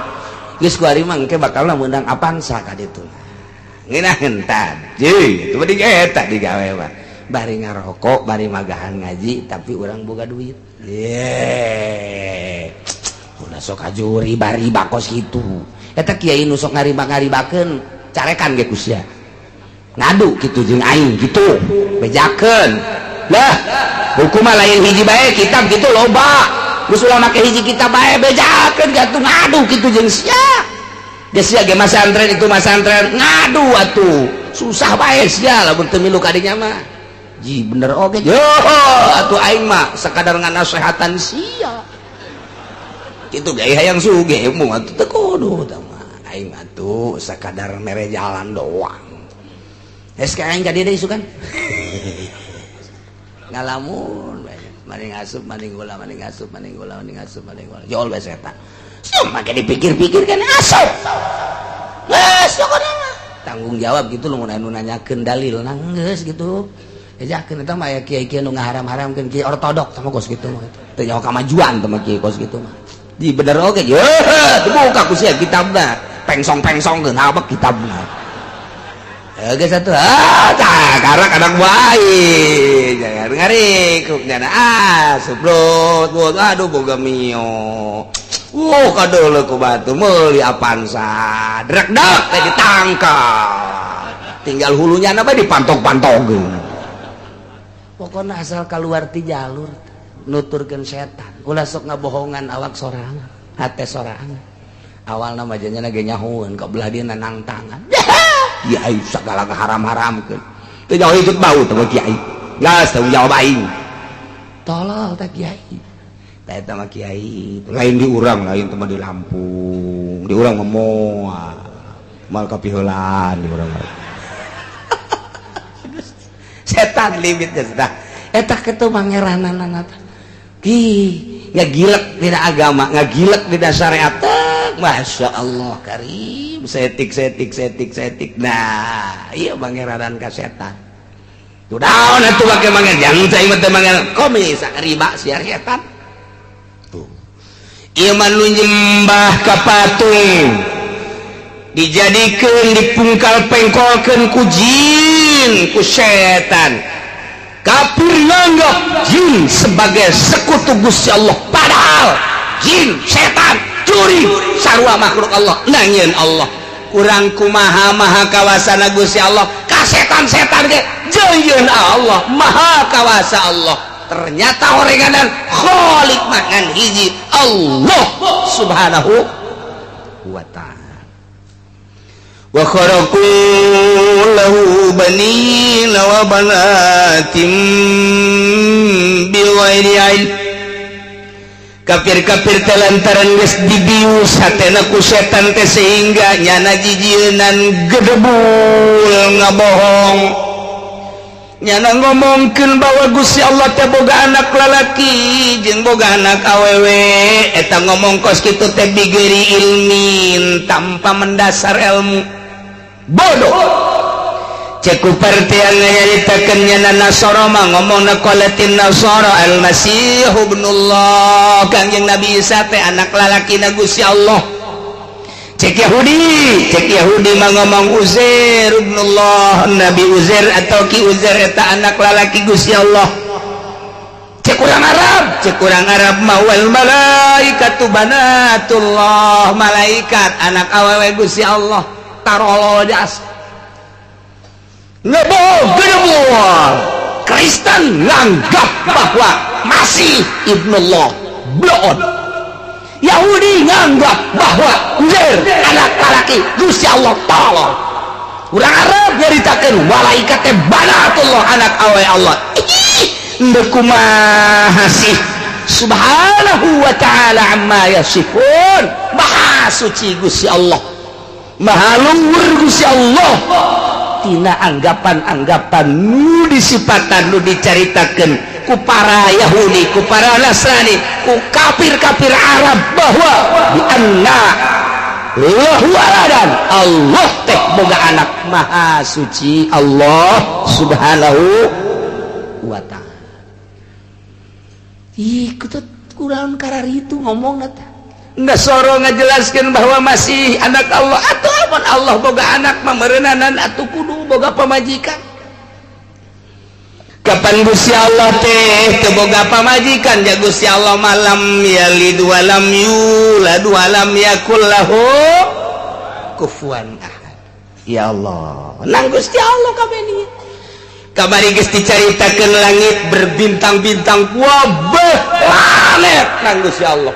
geus ku ari mah engke bakalna meundang Avanza ka ditu ngeunah hentan jeung itu mah eta digawe mah bari ngarokok bari magahan ngaji tapi urang boga duit ye ulah sok ajuri bari bakos kitu eta kiai nu sok ngariba-ngaribakeun carekan ge ku sia ngadu kitu jeung aing kitu bejakeun lah buku mah lain hiji bae kitab kitu loba geus ulah make hiji kitab bae bejakeun gatuh ngadu kitu jeung sia geus sia ge masantren itu masantren ngadu atuh susah bae sia lamun teu milu kadinya mah ji bener oge yo atuh aing mah sakadar nganasehatan sia kitu ge hayang sugih mu atuh teu kudu tah mah aing atuh sakadar mere jalan doang geus ka aing ka dieu deui isukan ngalamun maning asup maning gula maning asup maning gula maning asup maning gula jol bae setan make dipikir-pikir kan asup geus pokona mah tanggung jawab gitu lu mun anu nanyakeun dalil nang geus gitu ejakeun eta mah aya kiai-kiai nu ngaharam-haramkeun kiai ortodok sama kos kitu mah teu nyaho kamajuan teh mah kiai kos kitu mah di bener oge ye teu buka ku sia kitabna pengsong-pengsong teu nabek kitabna Oke satu karak anak baik jangan ngarikuk jangan subrut aduh boga mio kadol ku batu meuli Avanza drak ditangkap tinggal hulunya apa dipantog-pantogin pokoknya asal keluar ti jalur nuturkeun setan ulah sok ngabohongan awak sorangan hate sorangan awal nama janjana ge nyahueun ka belah dieuna nangtangan kiai segala haram-haramkeun teu jauh ikut bau teh kiai geus teu jawab aing tolol teh kiai teh eta mah kiai lain di urang lain teh mah di Lampung di urang mah moal mal kapiheulan di urang setan limit geus tah eta kitu mangeranana teh ki ngagilek dina agama ngagilek dina syariat Masya Allah karim setik nah iya mangeranan ka setan tuh atuh pake mangen jangan cai mah teh mangen komis riba sia setan tuh ieu mah nu nyembah ka patung dijadikeun dipungkal pengkolkeun ku jin ku setan kafir nganggap jin sebagai sekutu Gusti Allah padahal jin setan curi sarua makhluk Allah nangieun Allah urang kumaha maha kawasana Gusti Allah ka setan-setan ge jeung Allah maha kawasa Allah ternyata horenganan khaliq makan hiji Allah subhanahu wa ta'ala wa kharaqu lahu banina wa banatim bighairi ilm kafir-kafir teh lantaran geus dibius hatena ku setan teh sehingga nyana jijienan gedebul ngabohong nyana ngomongkeun bahwa Gusti Allah teh boga anak lalaki jeung boga anak awewe eta ngomong kos kitu teh bigeri ilmin tanpa mendasar ilmu bodoh ceku partian nyaritakeun nyana Nasara mah ngomongna qalatin Nasara al-Masih ibnullah Kangjeng Nabi Isa teh anak lalakina Gusti Allah cek Yahudi mah ngomong Uzair ibnullah Nabi Uzair atau Ki Uzair eta anak lalaki Gusti Allah cek urang Arab mah wal malaikatu banatullah malaikat anak awewe Gusti Allah tarolo jas ngeboh Kristen nganggap bahwa Masih ibnullah bloon Yahudi nganggap bahwa Uzair anak laki Gusti Allah tolong urang Arab nyaritakeun malaikat teh banatullah anak awe Allah ndeu kumaha sih subhanahu wa ta'ala amma yasifun maha suci Gusti Allah maha luhur Gusti Allah tina anggapan-anggapan nu disipatan nu dicaritakeun ku para Yahudi ku para Nasrani ku kafir-kafir Arab bahwa di anna lahu waladan Allah teh boga anak maha suci Allah subhanahu wa ta'ala ikut kurang karari itu ngomongna teh nggak soro ngajelaskan bahwa masih anak Allah atau apa Allah boga anak memerenanan atau kudu boga pamajikan kapan Gusti Allah teh teu boga pamajikan ya Gusti Allah malam yalid walam yulad walam yakul lahu kufuwan ahad ya Allah nang Gusti Allah kabeh kamari geus dicaritakeun langit berbintang-bintang wabeh planet nang Gusti Allah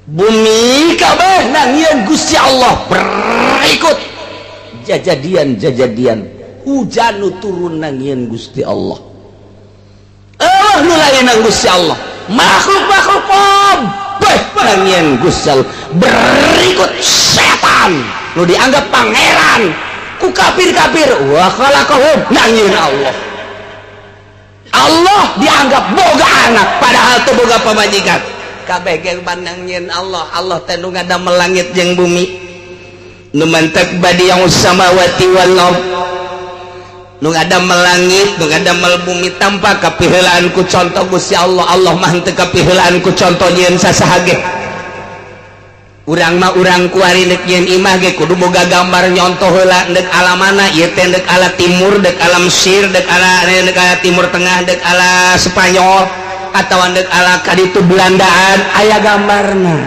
bumi kabeh nangieun Gusti Allah berikut jajadian hujan nu turun nangieun Gusti Allah nu lain nang Gusti Allah makhluk-makhluk kabeh nangieun Gusti Allah berikut setan nu dianggap pangeran ku kafir-kafir wa khalaqahum nangieun Allah dianggap boga anak padahal teu boga pamajikan kabeh ge bandangieun Allah teh nu ngadamel langit jeung bumi nu mantak badiyaus samawati wal ard nu ngadamel langit nu ngadamel bumi tanpa kapiheulaan ku contoh Gusti Allah mah teu kapiheulaan ku contoh nyieun sasaha ge urang mah urang kuari dek yen imah ge kudu boga gambar nyontoh heula dek alamana ieu teh dek ala timur dek alam Mesir dek ala timur tengah dek ala Spanyol atawa dek ala kaditu Belandaan aya gambarna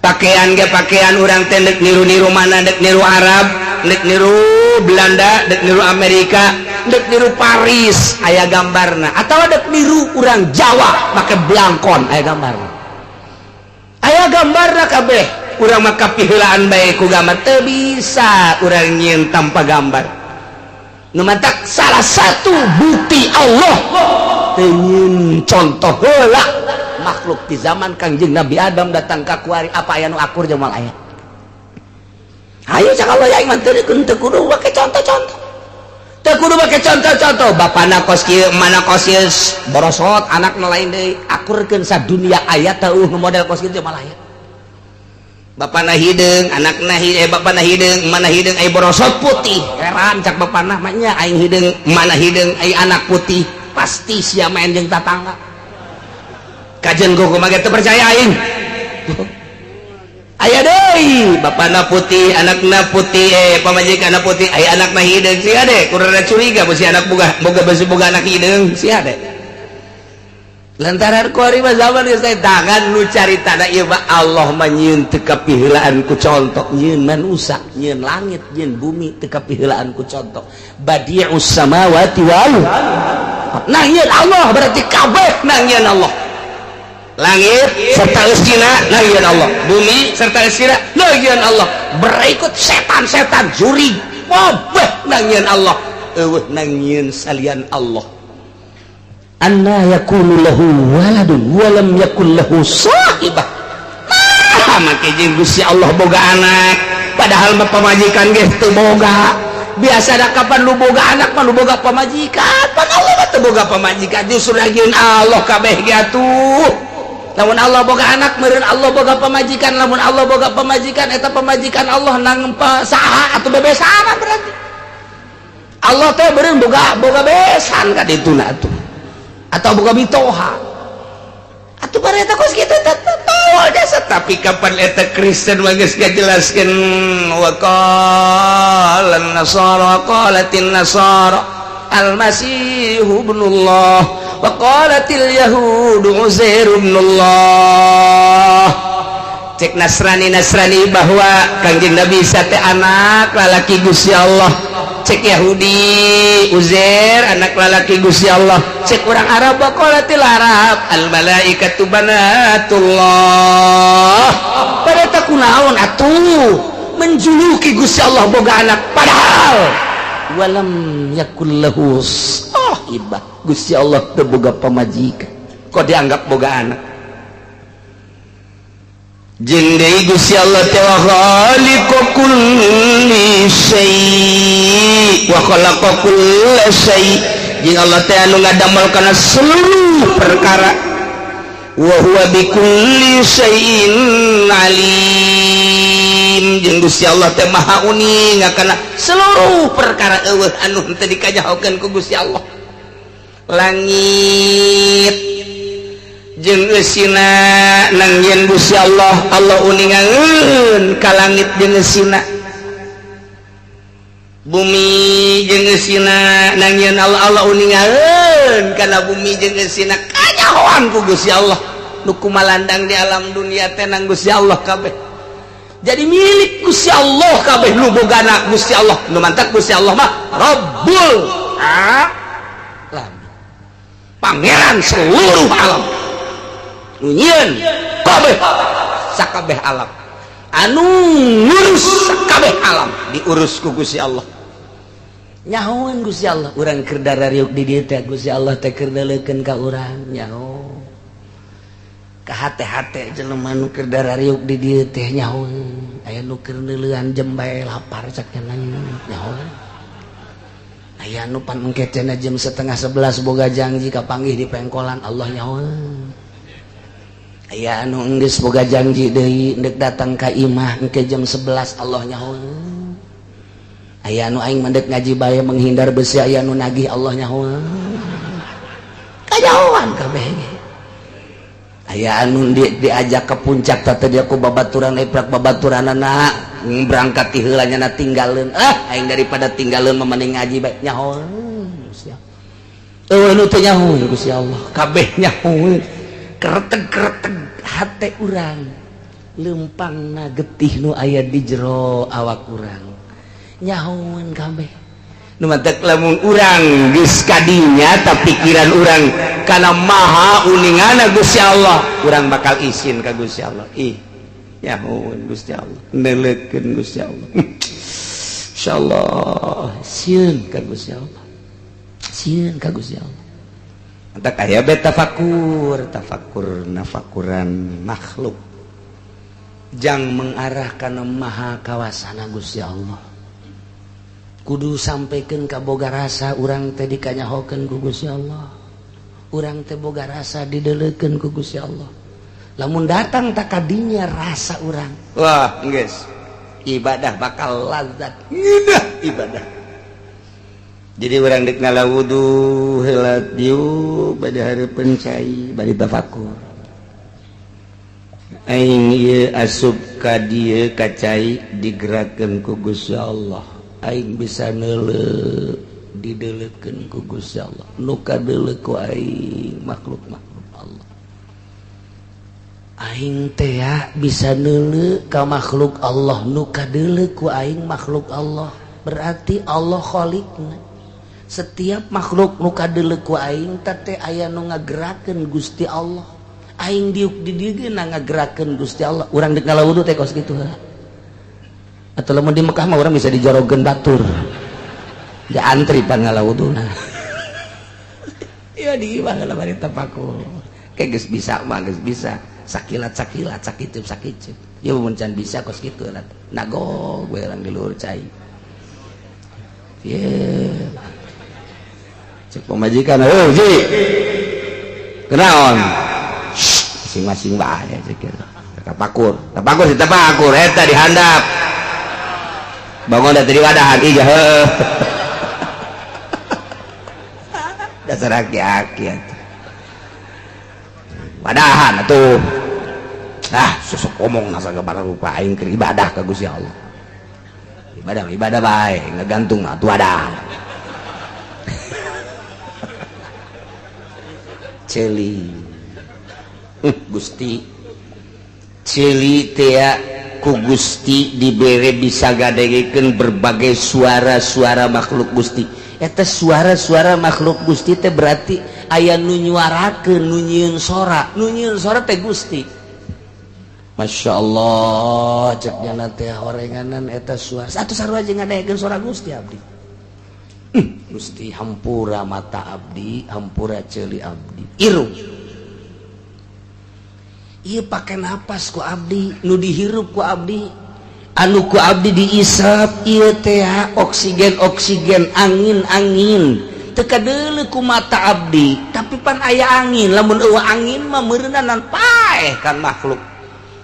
pakaian ge pakaian urang teh dek niru-niru mana dek niru Arab dek niru Belanda dek niru Amerika dek niru Paris aya gambarna atawa dek niru urang Jawa make blangkon aya gambarna aya gambarna kabeh urang mah kapiheulaan bae ku gambar teu bisa urang nyieun tanpa gambar nu mantak salah satu bukti Allah teu nyieun contoh heula makhluk di zaman Kangjeng Nabi Adam datang ka kuari apa aya nu akur jeung moal aya ayo cak Allah ya iman teu kudu make contoh-contoh teu kudu make contoh-contoh bapana kos kieu mana kos kieu borosot anakna lain deui akurkeun sadunia aya teu nu model kos kieu malah aya bapana hideung anakna bapana hideung mana hideung aya borosot putih heran cak bapana mah nya aing hideung mana hideung aya anak putih pasti sia main jeung tatangga kajen gua kumaha teu percaya aing aya deui bapana putih anakna putih pamajikanna putih aya anakna hideung sia de kurang curiga bisi anak boga anak hideung sia de lantaran kuari mah zaman geus teh tangan nu caritana ieu mah Allah mah nyieun teu kapiheulaan ku contoh nyieun manusia nyieun langit nyieun bumi teu kapiheulaan ku contoh badi'us samawati wal nah nyieun Allah berarti kabeh nah nyieun Allah langit serta eusina nangieun Allah bumi serta eusina nangieun Allah berikut setan-setan juri kabeh nangieun Allah eueuh nangieun salian Allah anna yakunu lahu waladun wa lam yakul lahu sahibah nah make jeung Gusti Allah boga anak padahal mah pamajikan ge teu boga biasa da kapan lu boga anak mah lu boga pamajikan pan Allah mah teu boga pamajikan justru nangieun Allah kabeh ge atuh lamun Allah boga anak meureun Allah boga pamajikan lamun Allah boga pamajikan eta pamajikan Allah nang saha atuh bebesan berarti Allah teh beureun boga besan ka dituna atuh atau boga mitoha atuh bari eta kos kitu teh tahu jasa tapi kapan eta Kristen mah geus ngajelaskeun wa qala an-nasara qalatin nasara al-masih ibnullah wa qalatil yahud uzair ibnullah cek Nasrani bahwa Kangjeng Nabi Isa teh anak lalaki Gusti Allah cek Yahudi Uzair anak lalaki Gusti Allah cek orang Arab qalatil Arab al malaikatu banatullah pada tak kunaon atuh menjuluki Gusti Allah boga anak padahal walam yakul lahu sahibah Gusti Allah teu boga pamajikan kok dianggap boga anak jeung deui Gusti Allah teh khaliqu kulli syai wa khalaqa kulla syai jeung Allah teh anu ngadamel kana seluruh perkara wa huwa bikulli syai'in alim jeung Gusti Allah teh maha uning kana seluruh perkara eueuh anu teu dikajahokeun ku Gusti Allah langit jeung eusina nangieun Gusti Allah Allah uningaeun ka langit jeung eusina bumi jeung eusina nangieun Allah uningaeun kana bumi jeung eusina kanyahoan ku Gusti Allah nu kumalandang di alam dunia teh nang Gusti Allah kabeh jadi milik Gusti Allah kabeh nu bogana Gusti Allah nu mantap Gusti Allah mah Rabbul Alamin pangeran seluruh alam nyieun kabeh sakabeh alam anu ngurus sakabeh alam diurus ku Gusti Allah nyahoan Gusti Allah urang keur darariuk di dieu teh Gusti Allah teh keur deulekeun ka urang nyaho ka hate-hate jelema nu keur darariuk di dieu teh nyahoan aya nu keur neuleuan jam bae lapar cak nyahoan aya nu pan engke cenah jam 10:30 boga janji kapanggih di pengkolan Allah nyahoan aya anu geus boga janji deui endek datang ka imah engke jam 11 Allah nyahoan aya anu aing mendek ngaji bae menghindar beusi aya anu nagih Allah nyahoan kajahoan kabeh aya anu diajak ke puncak tadi aku babaturan eprak babaturan anak berangkat ti heula nya tinggalin aing daripada tinggalin memening ngaji bae nyaho Gusti Allah nu teh nyaho Gusti Allah kabeh nyaho kereteg hate urang lempangna getih nu aya di jero awak urang nyahoeun kabeh nu matak lamun urang geus kadinya tapi pikiran urang kana maha uningana Gusti Allah urang bakal izin ka Gusti Allah nyahoeun Gusti Allah neleukeun Gusti Allah insyaallah sieun ka Gusti Allah sieun ka Gusti Allah matak aya be tafakur nafakuran makhluk jang mengarah kana maha kawasana Gusti Allah kudu sampaikan ka boga rasa urang teh dikanyahokeun ku Gusti Allah urang teh boga rasa dideleukeun ku Gusti Allah lamun datang tak kadinya rasa urang wah geus ibadah bakal lazat ngeudah ibadah jadi urang dik ngala wudu heula diu bade hareupeun cai bade tafakur aing ieu asup ka dieu ka cai digerakkeun ku Gusti Allah aing bisa neuleuh dideleukeun ku Gusti Allah nu kadeuleuh ku aing makhluk Allah aing teh bisa neuleuh ka makhluk Allah nu kadeuleuh ku aing makhluk Allah berarti Allah khaliqna setiap makhluk nu kadeuleuh ku aing teh aya nu ngagerakeun Gusti Allah aing diuk di dieu ngagerakeun Gusti Allah urang dik ngalawudu teh kos kitu atau lamun di Mekah mah orang bisa dijorogeun batur ya antri pan ngalawuduna ya di imah kalau bari tapakur kayak geus bisa mah geus bisa sakilat sakiteup ya mun can bisa kos kitu nagog we urang di luhur cai ye cek pemajikan ji kenaon masing-masing bae cek tapakur eta dihandap bangun dari wadahan ija dasar aki-aki wadahan atuh susuk omong nasa kepada rupa aing keur ibadah ka Gusti Allah ibadah bae ngagantung atuh wadahan celi Gusti celi teh ku Gusti dibere bisa gadegekeun berbagai suara-suara makhluk Gusti eta suara-suara makhluk Gusti teh berarti aya nu nyuarakeun nu nyieun sora teh Gusti Masya Allah cek jana teh horenganan eta suara satu sarua aja ngadegekeun suara Gusti abdi Gusti hampura mata abdi hampura ceuli abdi irung iya pakai napas ku abdi nu dihirup ku abdi anu ku abdi diisap iya teh oksigen angin teu kadeuleuh ku mata abdi tapi pan aya angin lamun eueuh angin mah meureunan paeh kan makhluk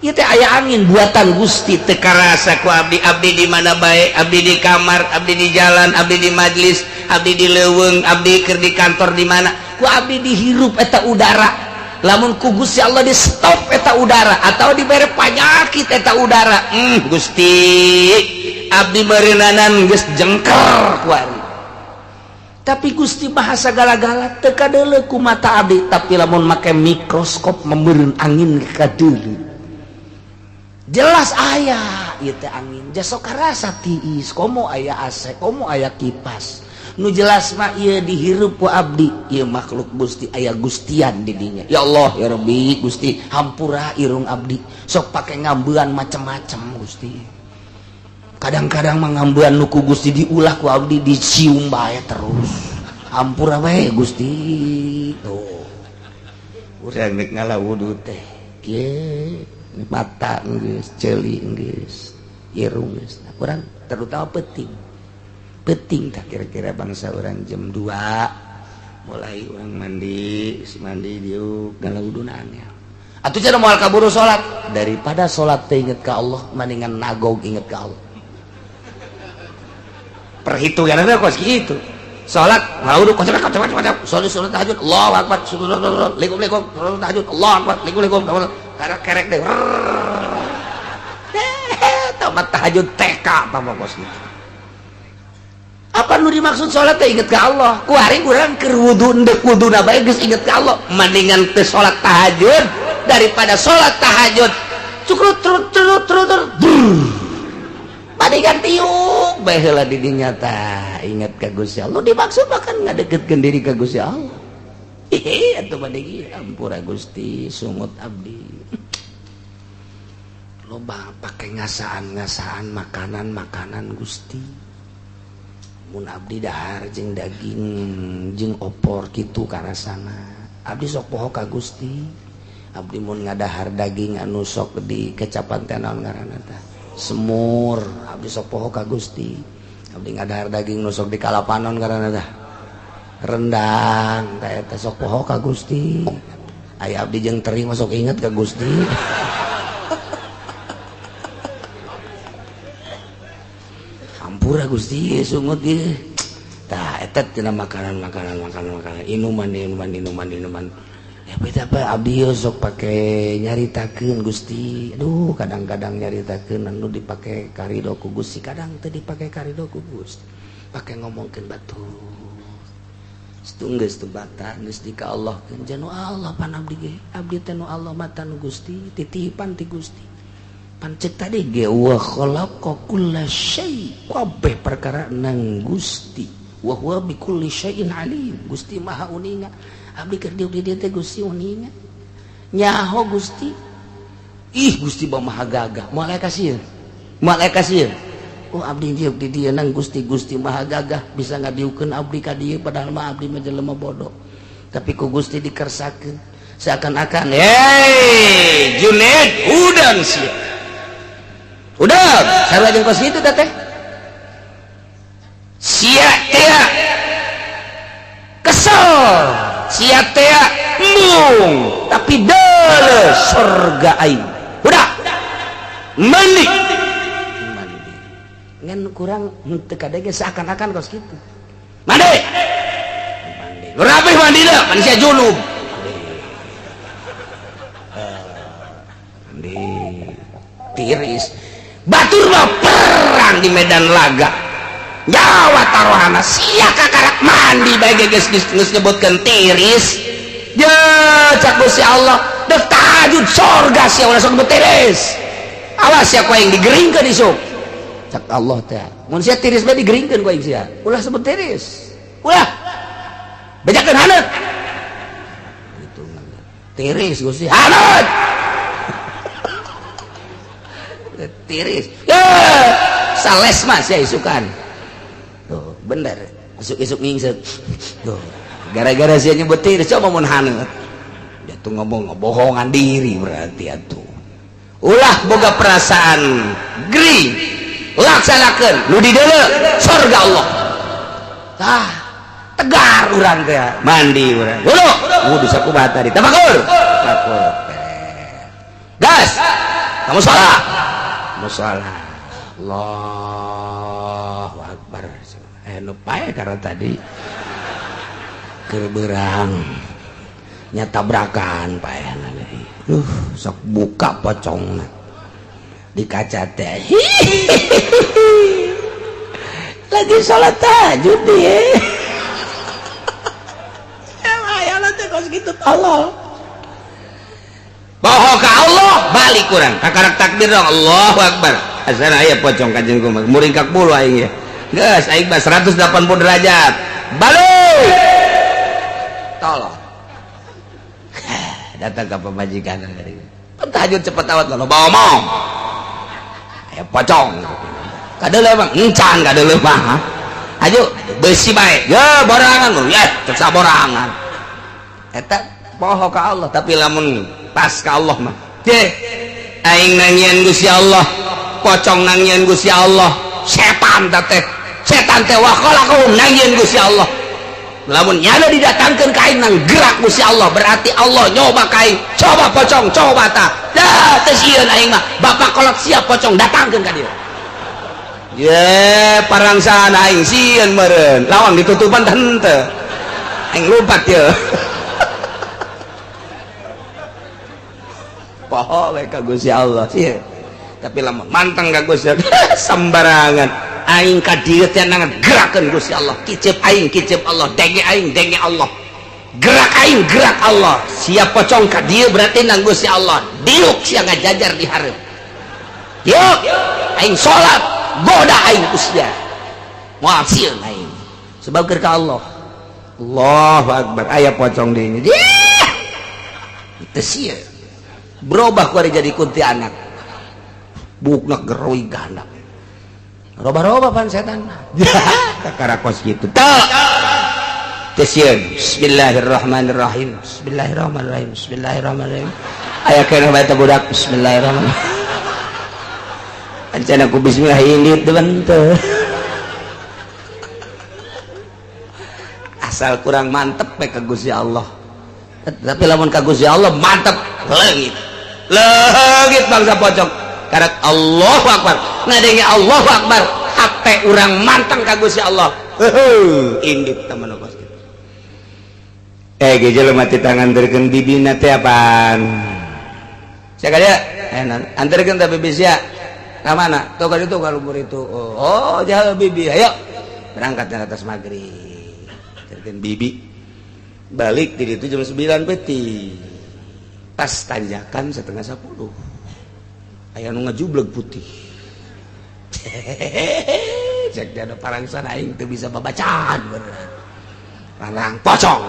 ieu teh aya angin buatan Gusti teu karasa ku abdi di mana bae abdi di kamar abdi di jalan abdi di majlis abdi di leuweung abdi keur di kantor di mana ku abdi dihirup eta udara lamun ku Gusti Allah di stop eta udara atau dibere penyakit eta udara Gusti abdi meureunanan geus jengker ku ari tapi Gusti bahasa gala-gala teu kadeuleuh ku mata abdi tapi lamun make mikroskop membeureun angin kadeuleuh jelas aya ieu teh angin jasok karasa tiis komo aya AC komo aya kipas nu jelas mah ieu dihirup ku abdi ieu makhluk Gusti aya gustian di dinya ya Allah ya Rabbi Gusti hampura irung abdi sok pake ngambean macem-macem Gusti kadang-kadang mah ngambean nu ku Gusti diulah ku abdi dicium bae terus hampura bae Gusti tuh urang nek ngalawudu teh kieu mata geus ceuli geus irung geus urang terutama penting tak kira-kira bangsa orang jam 2 mulai orang mandi diuk ngalawudunan ya atuh cenah moal kaburu salat daripada salat teh inget ka Allah mendingan nagog inget ka Allah perhitunganna kos kitu salat lalu kocak salat tahajud Allahu akbar Assalamualaikum tahajud Allahu akbar Waalaikumsalam kerek deh tamat tahajud TK apa bos gitu apa nu dimaksud salat teh inget ka Allah ku hari urang keur wudu endek wuduna bae geus inget ka Allah mendingan teu salat tahajud daripada salat tahajud cukrut trut mendingan tiuk bae heula di dinya tah inget ka Gusti Allah dimaksud makan ngadeukeutkeun diri ka Gusti Allah atuh bade ampura Gusti sumut abdi loba pake ngasaan makanan Gusti mun abdi dahar jeung daging jeung opor kitu karasana abdi sok poho ka Gusti abdi mun ngadahar daging anu sok di kecapan teh naon ngaranna teh semur abdi sok poho ka Gusti abdi ngadahar daging nu sok di kalapanon ngaranna teh rendang teh sok poho ka Gusti aya abdi jeung teri sok inget ka Gusti ampura Gusti sungut ieu tah eta tina makanan inuman ya beda apa abdi sok pake nyaritakeun Gusti aduh kadang-kadang nyaritakeun anu dipake karido ku Gusti kadang teu dipake karido ku Gusti pake ngomongkeun batur setunggeus teu bata geus di ka Allah keun janu Allah pan abdi ge abdi teh nu Allah mata nu Gusti titipan ti Gusti pancek tadi ge wa khalaqa kulla syai kabeh perkara nang Gusti wa huwa bikulli syai'in alim Gusti maha uninga abdi keur diuk di dieu teh Gusti uninga nyaho Gusti ih Gusti mah maha gagah moal kasieun oh abdi diuk di dieu nang Gusti maha gagah bisa ngadiukeun abdi ka dieu padahal mah abdi mah jelema bodoh tapi ku Gusti dikersakeun seakan-akan hei Junaid udang sia udah sarua jeung kos itu teh sia teh kesel sia teh mung tapi deuleu surga aing udah mandi ngan kurang teu kadege seakan-akan kos kitu mandi rapih mandi dah manusia junub mandi tiris batur mah perang di medan laga nyawa taruhana sia kakarak mandi bae geus nyebutkeun tiris ya cak Gusti Allah deuk tahajud sorga sia ulah sok tiris awas sia ku aing digeringkeun isuk cak Allah teh mun sia tiris bae digeringkeun ku aing sia ulah sebut tiris ulah bejakeun haneut gitu tiris Gusti haneut tiris ya sales mas ya isukan tuh bener isuk ngingset tuh gara-gara saya nyebut tiris coba mun haneut dia tuh ngomong bohongan diri berarti atuh ulah boga perasaan gering laksanakeun nu di deuleu surga Allah tah tegar urang teh mandi urang wudu sakumaha tadi tafakur gas kamu salah musalah Allahu Akbar nu pae karena tadi kerberang nyatabrakan pae sok buka pocongna di kaca teh lagi salat tahajud dia emang teh kos gitu tolol bohong ka Allah balik kurang kakarak takbir dong Allahu Akbar asana aya pocong kanjeng kumaha muringkak bulu aing ya geus aing mah 180 derajat balik tolong datang ke pemajikan dari tahajud cepet awat lo bawa omong aya pocong kadeuleu bang encan kadeuleu mah ayo besi bae ya borangan lo ya cek saborangan eta poho ka Allah tapi lamun pas ka Allah mah teh aing nangieun Gusti Allah pocong nangieun Gusti Allah setan teh wa khalaqahum nangieun Gusti Allah lamun nyana didatangkeun ka aing nang gerak Gusti Allah berarti Allah nyoba ka aing coba pocong coba tah dah teu sieun aing mah bapak kolot siap pocong datangkeun ka dieu ye parangsana aing sieun meureun lawang ditutupan henteu aing lompat ye poho we ka Gusti Allah sih tapi lamun manteng ka Gusti sembarangan aing ka dieu teh nangan gerakeun Gusti Allah kicep aing kicep Allah denge aing denge Allah gerak aing gerak Allah siap pocong ka dieu berarti nang Gusti Allah diuk sia ngajajar di hareup yuk aing salat goda aing kusya moal sieun aing sebab keur ka Allah Allahu Akbar aya pocong deui teu sieun berubah ku jadi kunti anak bukna geroi ganda roba-roba pan setan kakarakos gitu tak tesieun bismillahirrahmanirrahim bismillahirrahmanirrahim bismillahirrahmanirrahim aya kana baca budak bismillahirrahmanirrahim ancana ku bismillah indit deuen teu asal kurang mantep we ka Gusti Allah tapi lamun ka Gusti Allah mantep leungit bangsa pocong karek Allahu Akbar ngadenge Allahu Akbar hate urang manteng ka Gusti Allah indit temen kos kitu ge jelema ti tanganterkeun bibina teh apaan sakadea anterkeun teh bibi sia ka mana tuh ka ditu ka lumur itu oh jauh bibi ayo berangkat ke atas maghrib anterkeun bibi balik di ditu jam 9 peti pas tanjakan 9:30 aya nu ngajubleg putih cek dia ada parangsana aing teu bisa babacaan beneran larang pocong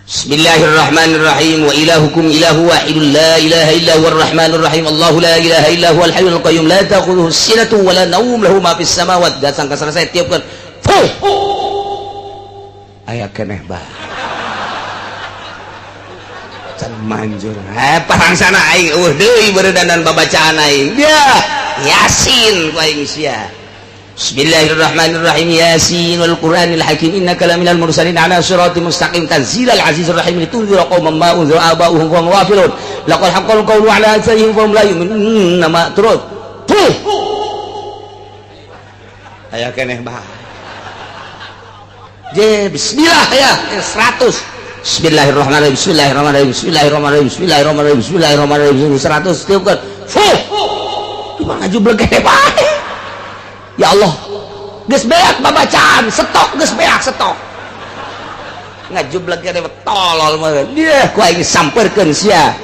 Bismillahirrahmanirrahim wa ilahukum ilahu wahidun la ilaha illa huwar rahmanur rahim Allahu la ilaha illa huwal hayyul qayyum la ta'khudhuhu sinatun wa la nawm lahu ma fis samawati datang ka selesai tiupkeun aya keneh bah can manjur parangsana aing eueuh deui beureudanan babacaan aing ya yasin ku aing sia Bismillahirrahmanirrahim yasin wal qur'anil hakim innaka laminal mursalin ala siratim mustaqim tanzilal azizir rahim litunzira qauman ma unzira aba'uhum wa hum ghafilun laqad haqqal qawlu ala aktharihim fa hum la yu'minun nama turut aya keneh bah je bismillah ya 100 Bismillahirrahmanirrahim Bismillahirrahmanirrahim Bismillahirrahmanirrahim Bismillahirrahmanirrahim Bismillahirrahmanirrahim 100 tiupkeun gimana ngajubleg ge bae ya Allah geus beak babacaan stok geus beak stok ngajubleg ge tolol meureun dia ku aing sampeurkeun sia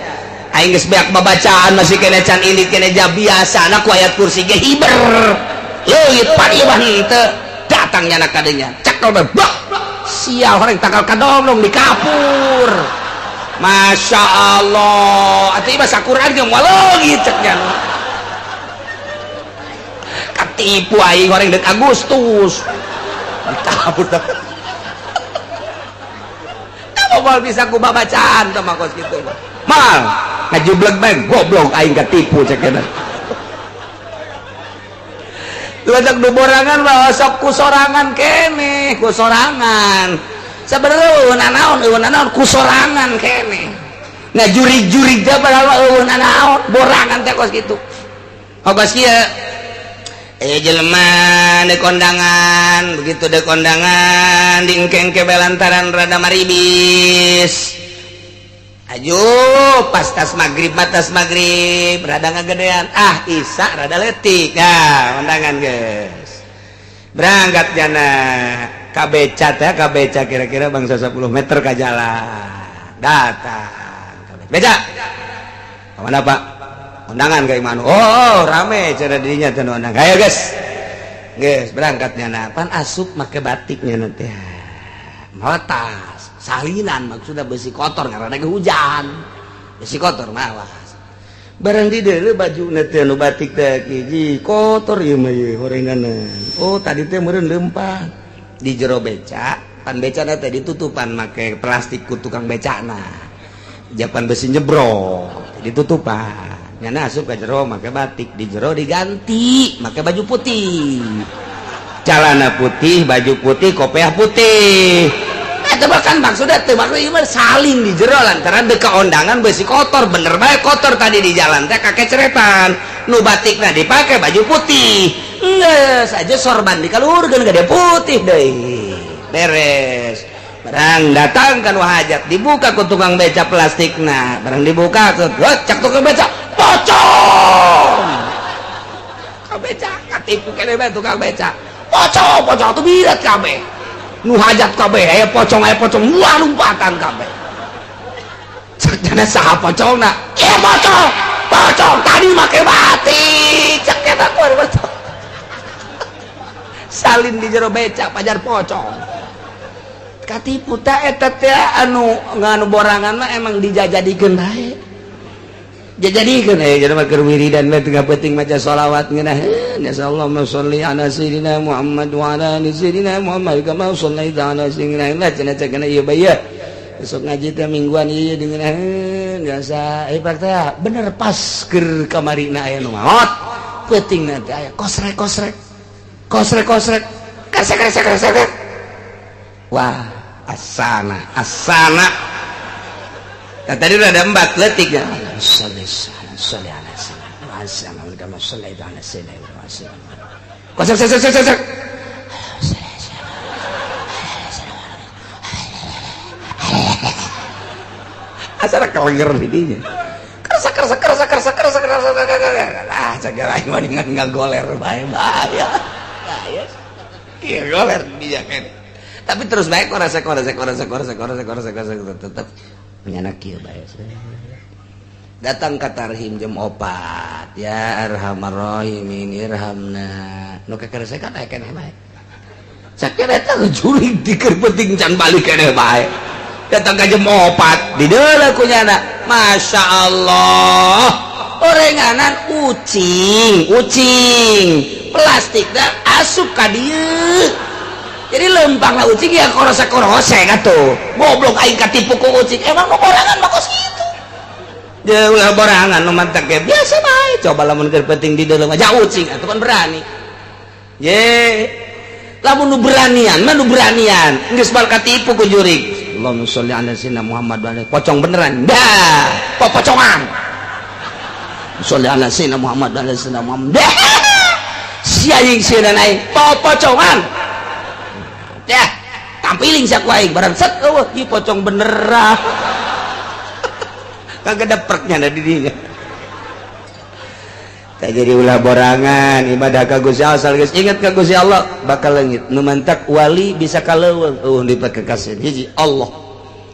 aing geus beak babacaan masih kene can indit kene ja biasana ku ayat kursi ge hiber leuit padieuh henteu datang nyana kadenya cek tol bak sial orang takal kadonglong di kapur Masya Allah atuh bahasa Quran ge moal leungit cek nyana katipu aing orang dek Agustus kabur kabal bisa ku babacaan teh mah kos kitu mal ngajubleg bae goblok aing katipu cek cenah tuh duborangan bawa sok kusorangan kene kusorangan sebenarnya eueun nanaon kusorangan kene ngajurig-jurig teh padahal eueun nanaon borangan teh kos kitu hobas kieu jelema de kondangan begitu de kondangan diengkeng belantaran rada maribis aju pas tas maghrib rada ngagedean isya rada letik kondangan guys berangkat jana kabeca kira-kira bangsa 10 meter ke jalan datang beca kemana pak kondangan kayak mana oh rame cara dirinya tuh nondang ayo guys berangkatnya pan asup make batiknya nanti mau tas salinan maksudnya besi kotor karena ada hujan besi kotor mawas barang di dulu baju nanti anu batik teh hiji kotor ya mah horenganan oh tadi teh meureun lempah di jero beca pan beca teh ditutupan make plastik ku tukang becana japan besi nyebrok ditutupan nyana asup ke jero make batik di jero diganti make baju putih celana putih baju putih kopiah putih tebakan maksudnya saling di jero lantaran deka ondangan besi kotor bener baik kotor tadi di jalan teh kakek ceretan nu batikna dipakai baju putih nges aja sorban dikalurkeun gede putih deh beres barang datang kan wahajat dibuka ku tukang beca plastikna barang dibuka ke cak tukang beca pocong tukang beca katipu kene bae tukang beca pocong tuh birat kabeh nu hajat kabeh aya pocong wah lompatan kabeh cek jana saha pocongna ieu pocong tadi make batik cek eta pocong salin di jero beca pajar pocong katipu ta eta teh anu nganu borangan mah emang dijajadikeun bae jajadikeun jadi mah keur wiridan we tengah penting maca sholawat ngeunah ya sallallahu sholli ala sayyidina Muhammad wa ala ali sayyidina Muhammad kama shallaita ala sayyidina Muhammad cenah cenah ieu bae ya besok ngaji teh mingguan ieu dingeunah biasa ibarat teh bener pas keur kamarina aya nu maot pentingna teh aya kosrek kresek wah asana tadi udah ada 4 letik ya kosek asal kelenger didinya kerasa ah segala dengan ngagoler bae ya iya goler dia kan tapi terus baik korasek tetap punya anak kieu bae datang ka tarhim jam 4 ya arhamar rahimin irhamna nu kekeresekan aya keneh bae sakira eta jurig dikeur penting can balik keneh bae datang ka jam 4 dideuleuh ku nyana masyaallah orenganan ucing plastik dan asup ka dieu jadi lempang lah ucing ya korosek atuh goblok aing katipu ku ucing emang nu borangan mah kos kitu jeuh ulah borangan nu mantek ge biasa bae coba lamun keur penting di dalam aja ucing atuh kan berani ye lamun nu beranian geus bal katipu ku jurig Allahumma sholli ala sayyidina Muhammad wa ala pocong beneran dah pocongan sholli ala sayyidina Muhammad wa ala sayyidina Muhammad dah siaing sieun aing pocongan ya tampiling sak wae barang set eueuh ieu pocong beneran kagak depreknya di dinya tak jadi ulah borangan ibadah ka Gusti Allah asal geus ingat ka Gusti Allah bakal leungit nu mantak wali bisa kaleuweung dipake kasih hiji Allah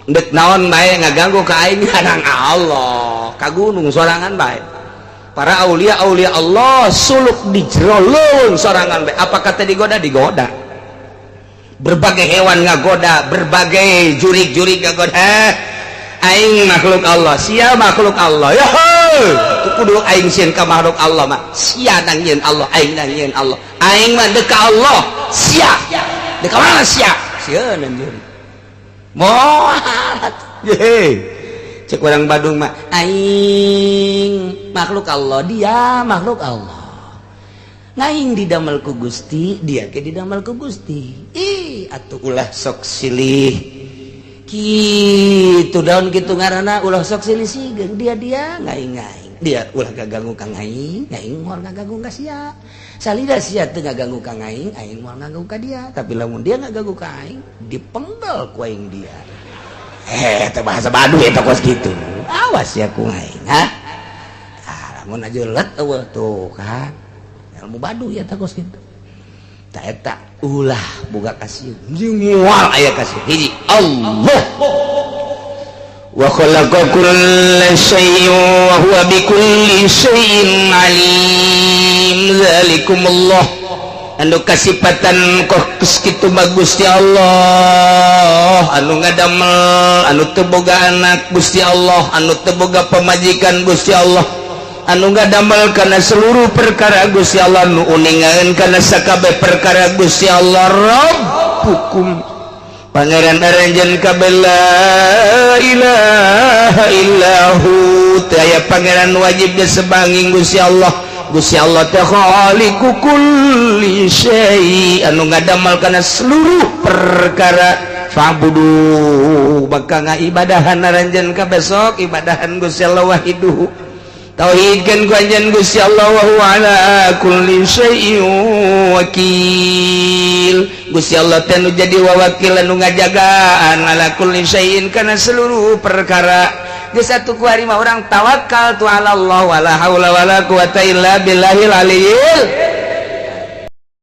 ndek naon bae ngaganggu ka aing nang Allah ka gunung sorangan bae para aulia Allah suluk di jero leuweung sorangan bae apa kata digoda berbagai hewan ngagoda berbagai jurig ngagoda aing makhluk Allah sia makhluk Allah ya itu kudu aing sieun ka makhluk Allah mah sia nangieun Allah aing nangieun Allah aing mah deuk ka Allah sia deuk ka mana sia sieun jurig moal ye cek orang Badung mah aing makhluk Allah dia makhluk Allah ngaing didamel ku Gusti dia ke didamel ku Gusti atuh ulah sok silih kitu daun kitu ngaranna ulah sok silih sigeung dia ngaing dia ulah gaganggu ka aing moal ngaganggu ka sia salida sia teu ngaganggu ka aing moal ngaganggu ka dia tapi lamun dia ngaganggu ka aing dipenggal ku aing dia teu bahasa Baduy eta kos kitu awas ya ku aing ha lamun ajeuleuh eueuh tuh kan ilmu Baduy eta kos kitu ta eta ulah boga kasih moal aya kasih hiji Allah wa khalaqa kulla syai'in wa huwa bikulli syai'in alim zalikumullah anu kasipatan kos kitu bagus Gusti Allah anu ngadamel anu teu boga anak Gusti Allah anu teu boga pamajikan Gusti Allah anu ngadamel kana seluruh perkara Gusti Allah nu uningaeun kana sakabeh perkara Gusti Allah Rabbukum pangeran aranjeun kabeh la ilaha illahu teu aya pangeran wajib disebanging Gusti Allah teh khaliqu kulli syai anu ngadamel kana seluruh perkara fa'budu bakal ngaibadahan naranjeun ka besok ibadahan Gusti Allah wahiduhu tauhidkeun ku anjeun Gusti Allah wa huwa ala kulli syai'in wakil Gusti Allah teh nu jadi wawakil anu ngajagaan ala kulli syai'in kana seluruh perkara geus atuh ku ari mah urang tawakal tu ala Allah wala haula wala quwata illa billahil aliyil